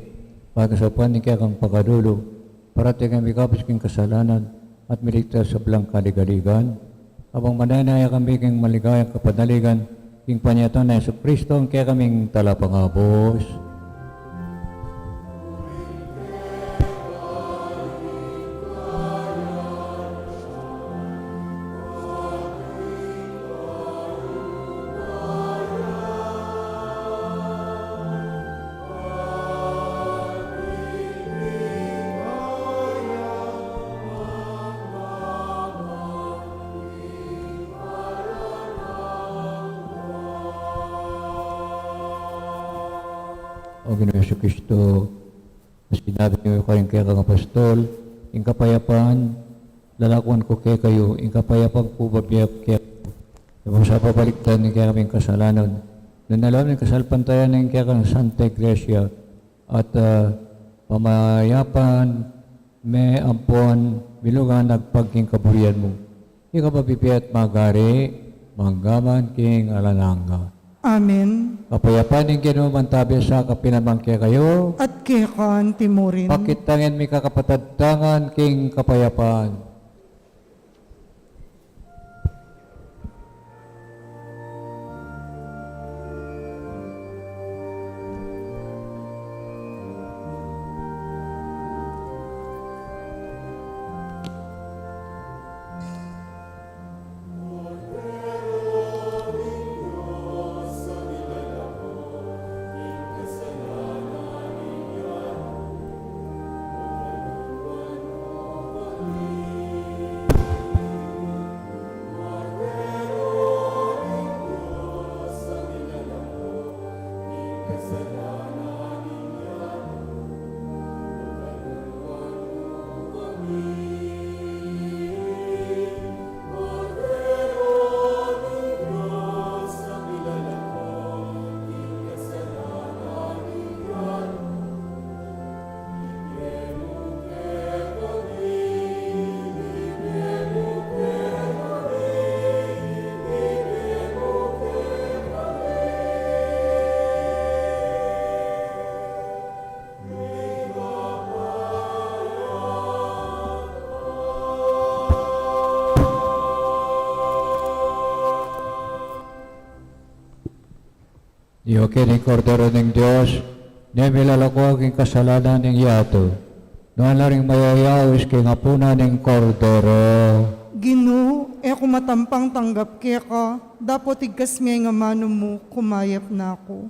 Pagkasapan ni kaya kang pagkadulo. Para kami kapos king kasalanan at miligtas sa blang kaligaligan. Habang mananaya kami king maligayang kapadaligan. King panyaton na Yesu Kristo ang kaya kaming talapangabos. O Ginoong Yesu Kristo, sinabi niyo ko rin kaya kang apostol, yung kapayapaan, lalakuan ko kaya kayo, yung kapayapang po babiyap kaya sa pabaliktan ng kaya kaming kasalanan. Nanalaman ng kasalpantayan ng kaya kang Santa Iglesia at pamayapan, may ampon, bilugan, nagpagking kaburian mo. Ikaw papipiat magari, manggaman king alalanga. Amen. Kapayapaan ng Ginoo mantabi sa kapinamangkya kayo. At kekan timurin. Pakitangin mi kakapatadtangan king kapayapaan. Iyo kining kordero ng Diyos, niya milalako aking kasalanan ng yato. Noon lang rin mayayawis king apuna ng kordero. Ginoo, ako matampang tanggap keka, dapat igkas nga mano mo, kumayap na ako.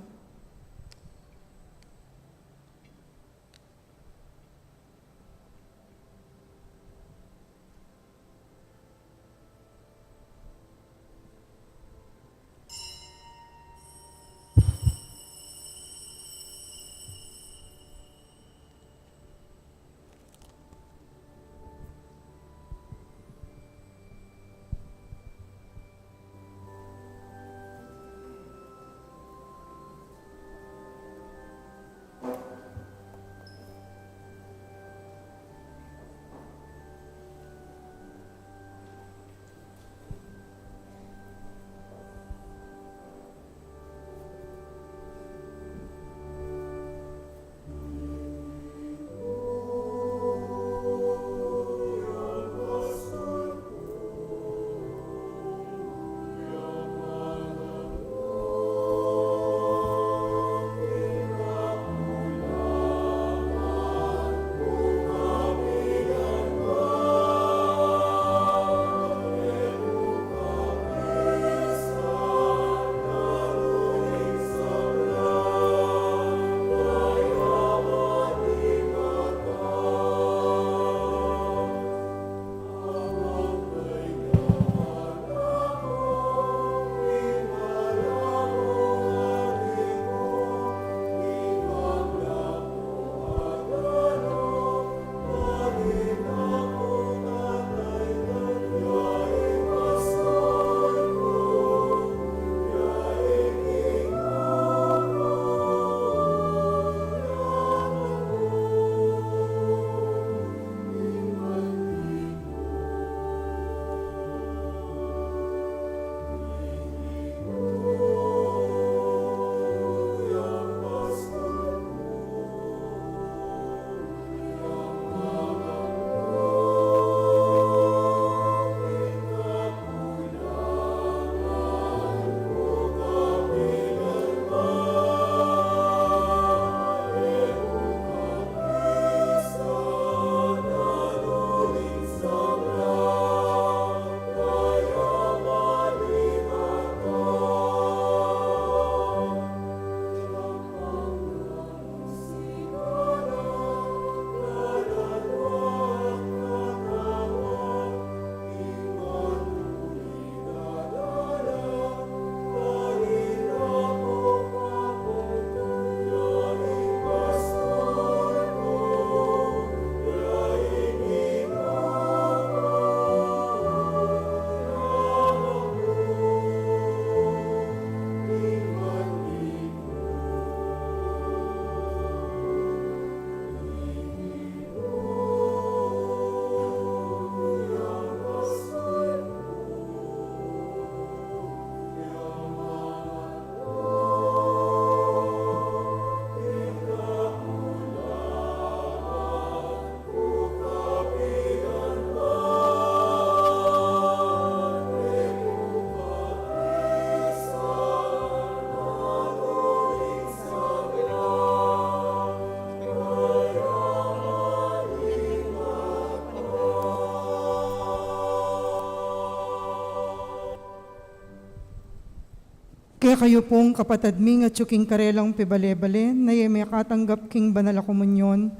Kaya kayo pong kapatad ming at yuking karelang pibalebale, na may katanggap king banal a komunyon,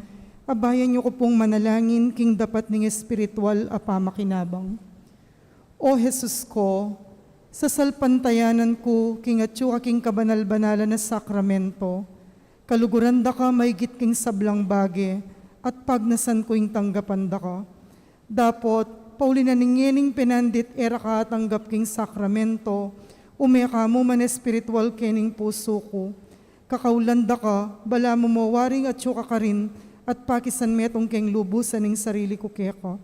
abayan niyo ko pong manalangin king dapat ning espiritual a pamakinabang. O Jesus ko, sa salpantayanan ko king at yuka king kabanal-banalan na sakramento, kaluguran da ka may king sablang bage, at pagnasan ko ing tanggapan da ka. Dapot, paulinaningening pinandit era ka tanggap king sakramento, umeka mo man espiritual kening puso ko. Kakaulanda ka, bala mo mawaring at yuka ka rin, at pakisan metong keng lubusan ing sarili ko keka.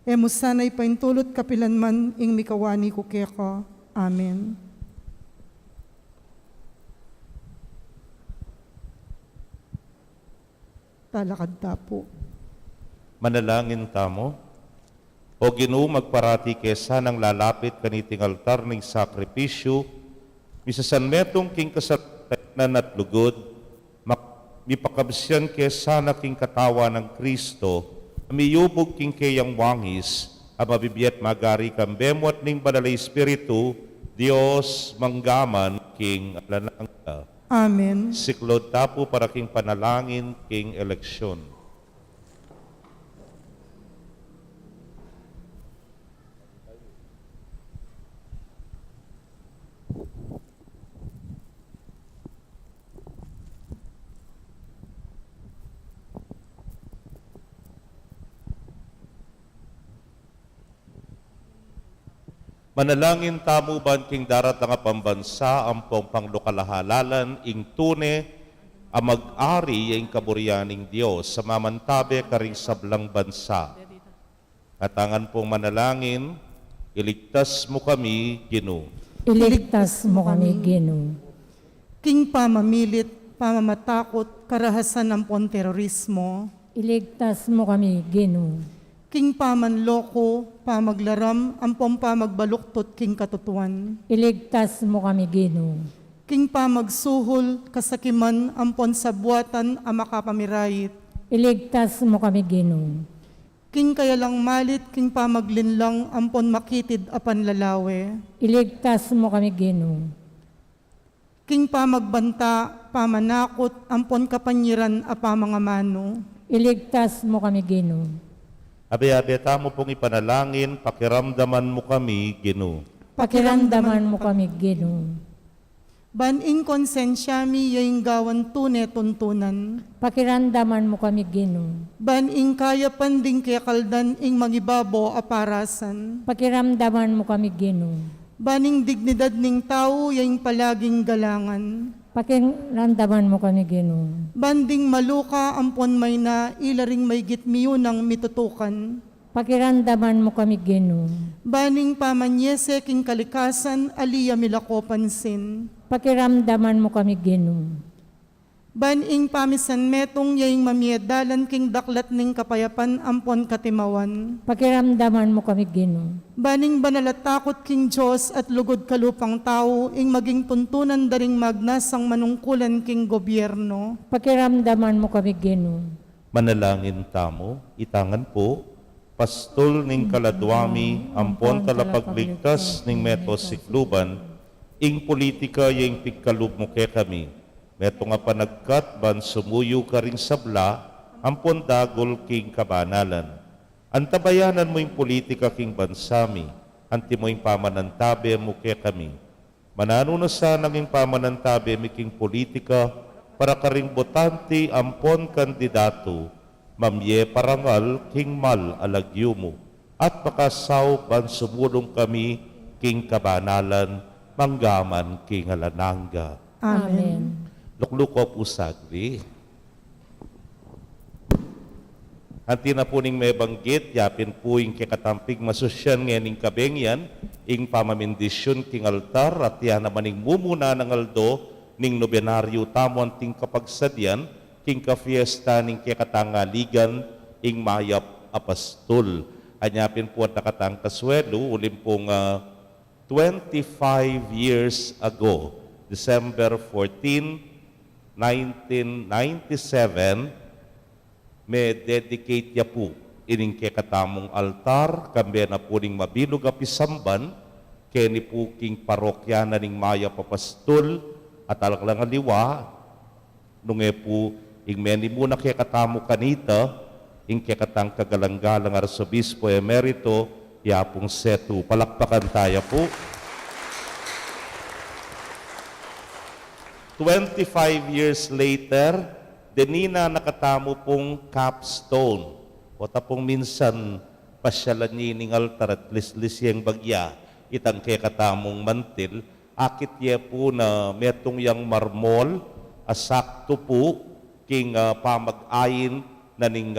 Emo sanay paintulot kapilan man ing mikawani ko keka. Amen. Talakad tapo. Manalangin tamo. O Ginoo, magparati kesa nang lalapit kaniting altar ng sakripisyo, misasan metong king kasalanan at lugod, mipakabsyan kesa na king katawa ng Kristo, amiyubog king kayang wangis, ang mabibiyat magari kambemo at ning banalay Espiritu, Diyos manggaman king alanangka. Amen. Siklod tapo para king panalangin king eleksyon. Manalangin tamo ban king darat nga pambansa ampong panglukalahalalan ing tune a mag-ari ing kaburyaning Dios sa mamantabe karing sablang bansa. Katangan pong manalangin, iligtas mo kami, Ginoo. Iligtas mo kami, Ginoo. King pamamilit, pamamatakot, karahasan ng terorismo, Iligtas mo kami, Ginoo. king pamanloko, pamaglaram, ampong pamagbaluktot king katutuan, Iligtas mo kami, Ginoo. king pamagsuhol, kasakiman, ampon sabuatan, ang makapamirayit, Iligtas mo kami, Ginoo. king kayalang malit, king pamaglinlang, ampon makitid apan lalawe, Iligtas mo kami, Ginoo. king pamagbanta, pamanakot, ampon kapanyiran, apamangamano, Iligtas mo kami, Ginoo. Abe-abe tamo pong ipanalangin, pakiramdaman mo kami, Ginoo. Pakiramdaman mo kami, Ginoo. baning konsensyami, yaing gawan tune tuntunan, Pakiramdaman mo kami, Ginoo. baning kaya panding kaya kaldan ing magibabo aparasan, Pakiramdaman mo kami, Ginoo. baning dignidad ning tao, yaing palaging galangan, Pakiramdaman mo kami, Ginoo. banding maluka ampon may na ilaring may gitmiyo ng mitutukan, Pakiramdaman mo kami, Ginoo. baning pamanyese king kalikasan aliya milako pansin, Pakiramdaman mo kami, Ginoo. baning pamisan metong yaing mamiedalan king daklat ning kapayapan ampon katimawan, Pakiramdaman mo kami, Ginoo. baning banalatakot king Diyos at lugod kalupang tao ing maging tuntunan daring magnasang manungkulan king gobyerno, Pakiramdaman mo kami, Ginoo. Manalangin tamo, itangan po, pastol ning kaladwami, ampon talapagligtas ning meto sikluban, ing politika yung pigkalub mo ke kami. Meto nga panagkat ban sumuyo ka ring sabla, ampon dagol king kabanalan. Antabayanan mo yung politika king bansami, anti mo yung pamanantabe mo ke kami. Manano na sa naging pamanantabe mi king politika, para karing botante ampon kandidato, mamye parangal king mal alagyo mo, at makasaw ban sumulong kami king kabanalan, manggaman king alananga. Amen. Lukluko po sagli. Anti na po ning may banggit, yapin po yung kikatampig masusyan ngayon kabengyan, ing pamamindisyon king altar, at yan naman ing mumuna ng aldo, ning nobenaryo tamo anting kapagsadyan, king kafiesta ning kikatangaligan, ing mayap apastol. Anyapin po at nakatang kaswelo, ulim pong 25 years ago, December 14, 1997, may dedicate ya po ining kekatamong altar, kambi na po ning mabilog apisamban, keni po king parokya na ning Maya Papastol at alaklang aliwa, nung po ing meni muna kaya katamo kanita, ing kaya katang kagalang-galang Arsobispo Emerito, Yapong Setu. Palakpakan tayo po. 25 years later, denina nakatamo pong capstone. O tapong minsan, pasyalan niya ning altar at lislis yung bagya, itang kaya katamong mantil, akit ye po na metong yang marmol, asakto po, king pamag-ayin na ning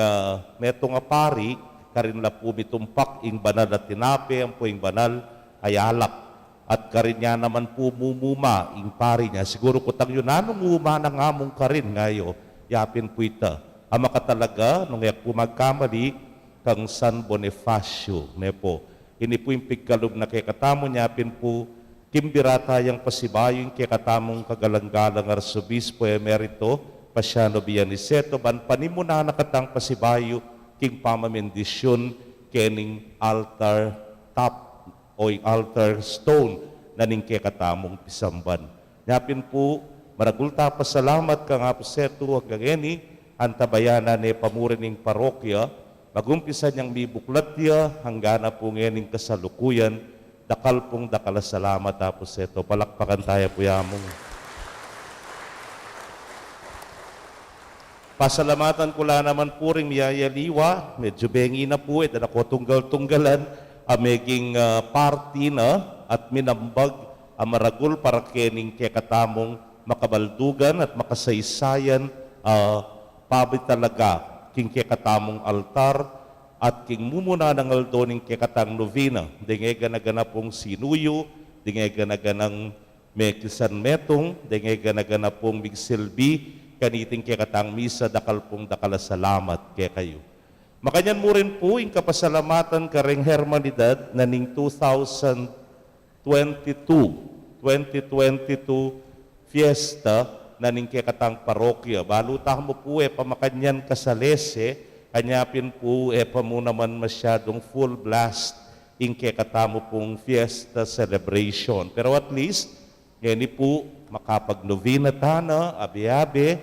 metong apari, karin la po mitumpak ing banal at tinape, ang po ing banal ay alak. At karin niya naman po mumuma, ing pari niya. Siguro kutang yun, anong muma na nga mong karin ngayo, yapin po ita. Ama ka talaga, nung po magkamali, kang San Bonifacio, po. Ini po yung pigkalog na kay katamo niya, yapin po, kimbirata yung pasibayo, yung kay katamong kagalang-galang Arsobispo Emerito, Pasiano Villanicetto, ban panimuna na katang pasibayo, king pamamendisyon, kening altar top, o altar stone na ning katamong pisamban. Yapin po, maragulta pasalamat ka nga po seto hanggang eni, antabayanan ni pamurining parokya, magumpisan niyang mibuklatya, hanggana po ngening kasalukuyan, dakal pong dakalasalamat tapos seto. Palakpakan tayo po yamong. Pasalamatan ko lang naman po rin miyayaliwa, medyo bengi na po, na ako tunggal-tunggalan, ameging party na at minambag amaragul para kening katamong makabaldugan at makasaysayan pabi talaga king katamong altar at king mumuna ng aldoning kakatang novena. Dingega na ganapong sinuyo, dingega na ganang mekisan metong, dingega na ganapong migsilbi, kaniting kakatang misa dakal pong dakalasalamat kaya kayo. Makanyan mo rin po yung kapasalamatan karing hermanidad na ning 2022 fiesta na ning kakatang parokya. Balutah mo po pamakanyan kasalese, kanyapin po pa mo naman masyadong full blast yung kakatamo pong fiesta celebration. Pero at least, yan po makapag-novena tana, abi-abi,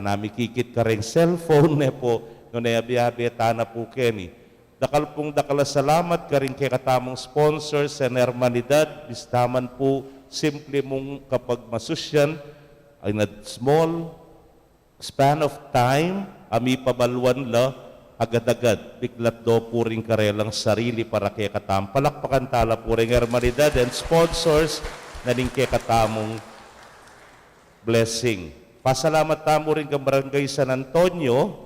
nami kikit karing cellphone po, no nayabi-abi tana po keni. Dakal pong dakalasalamat ka rin kay katamong sponsor sa hermanidad, bistaman po simple mong kapag masusyan, ay na small span of time, ami pabalwan la, agad-agad, biglat do po rin karelang sarili para kay katam. Palakpakan tala po rin hermanidad and sponsors na rin kay katamong blessing. Pasalamat tamo rin kang Barangay San Antonio.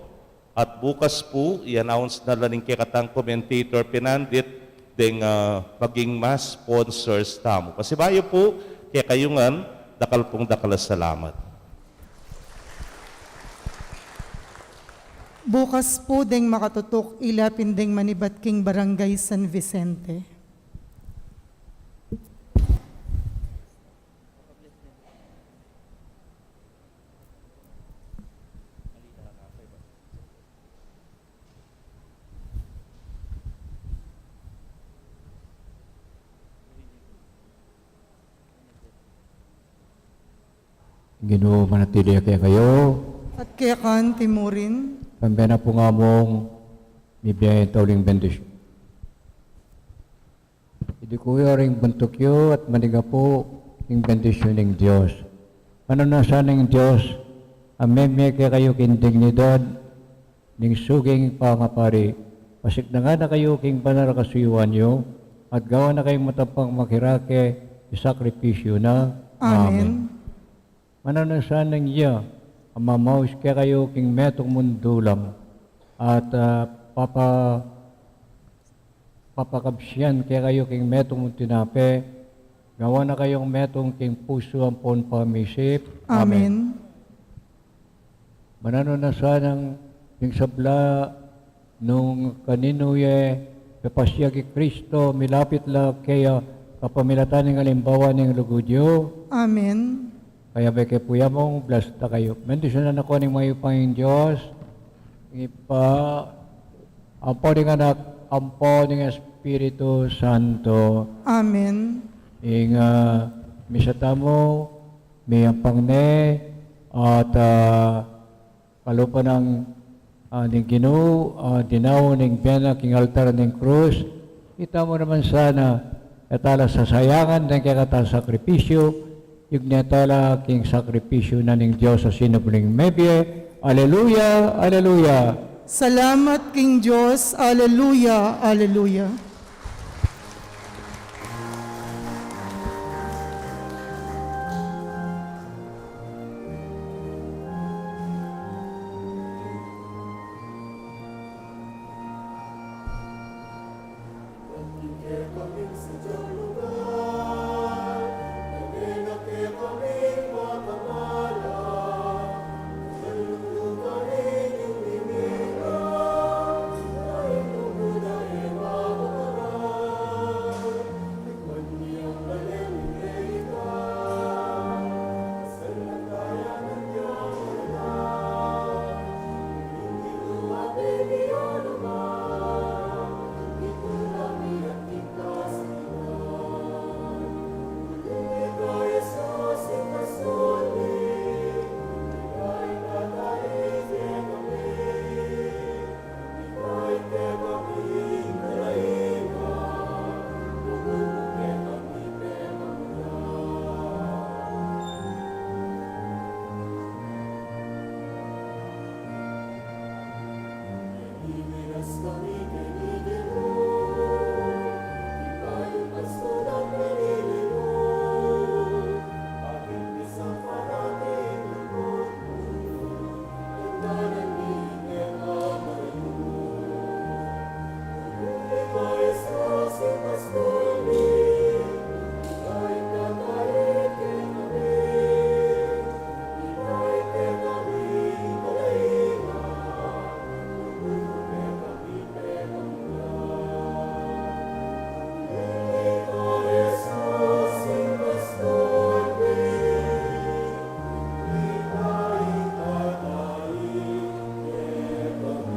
At bukas po, i-announce na lang kay katang commentator pinandit ding maging mas sponsors tamo. Kasi bayo po, kaya kayungan, dakal pong dakalasalamat. Bukas po ding makatutok ilapin ding manibat king Barangay San Vicente. Ginoo manatili kaya kayo. At kaya kan timurin, Pambena po nga mong mibiyahin tauling bendisyon. Hindi ko ring buntok yo at maniga po yung bendisyon ng Diyos. Ano na sana ng Diyos, ameme kaya kayo king dignidad, ning suging pangapari, pasik na nga na kayo king banal kasuyuan nyo, at gawa na kayong matapang makirake, isakripisyo na. Amen. Mananasanang iya, amamaus kaya kayo king metong mundo lang, at papakabsyan kaya kayo king metong tinape, gawa na kayong metong king puso ang pon pamisip. Amen. Mananasanang king sabla nung kaninuye, kapasya ki Kristo, milapit la kaya kapamilatan ng alimbawa ng lugudyo. Amen. Kaya beke po yamong blasta kayo. Mendisyon na ako ng mga Panginoon Diyos. Ampo ng anak, ampo ng Espiritu Santo. Amen. ing misatamo, may ampang ne, at kalupa ng ning Ginoo, dinaw ning biyana king altar ning krus, kita mo naman sana, katala sa sayangan ng kakata sakripisyo, yung netala king sakripisyo na ning Diyos sa sinubuling mebye. Alleluia, alleluia. Salamat King Diyos. Alleluia, alleluia. Kami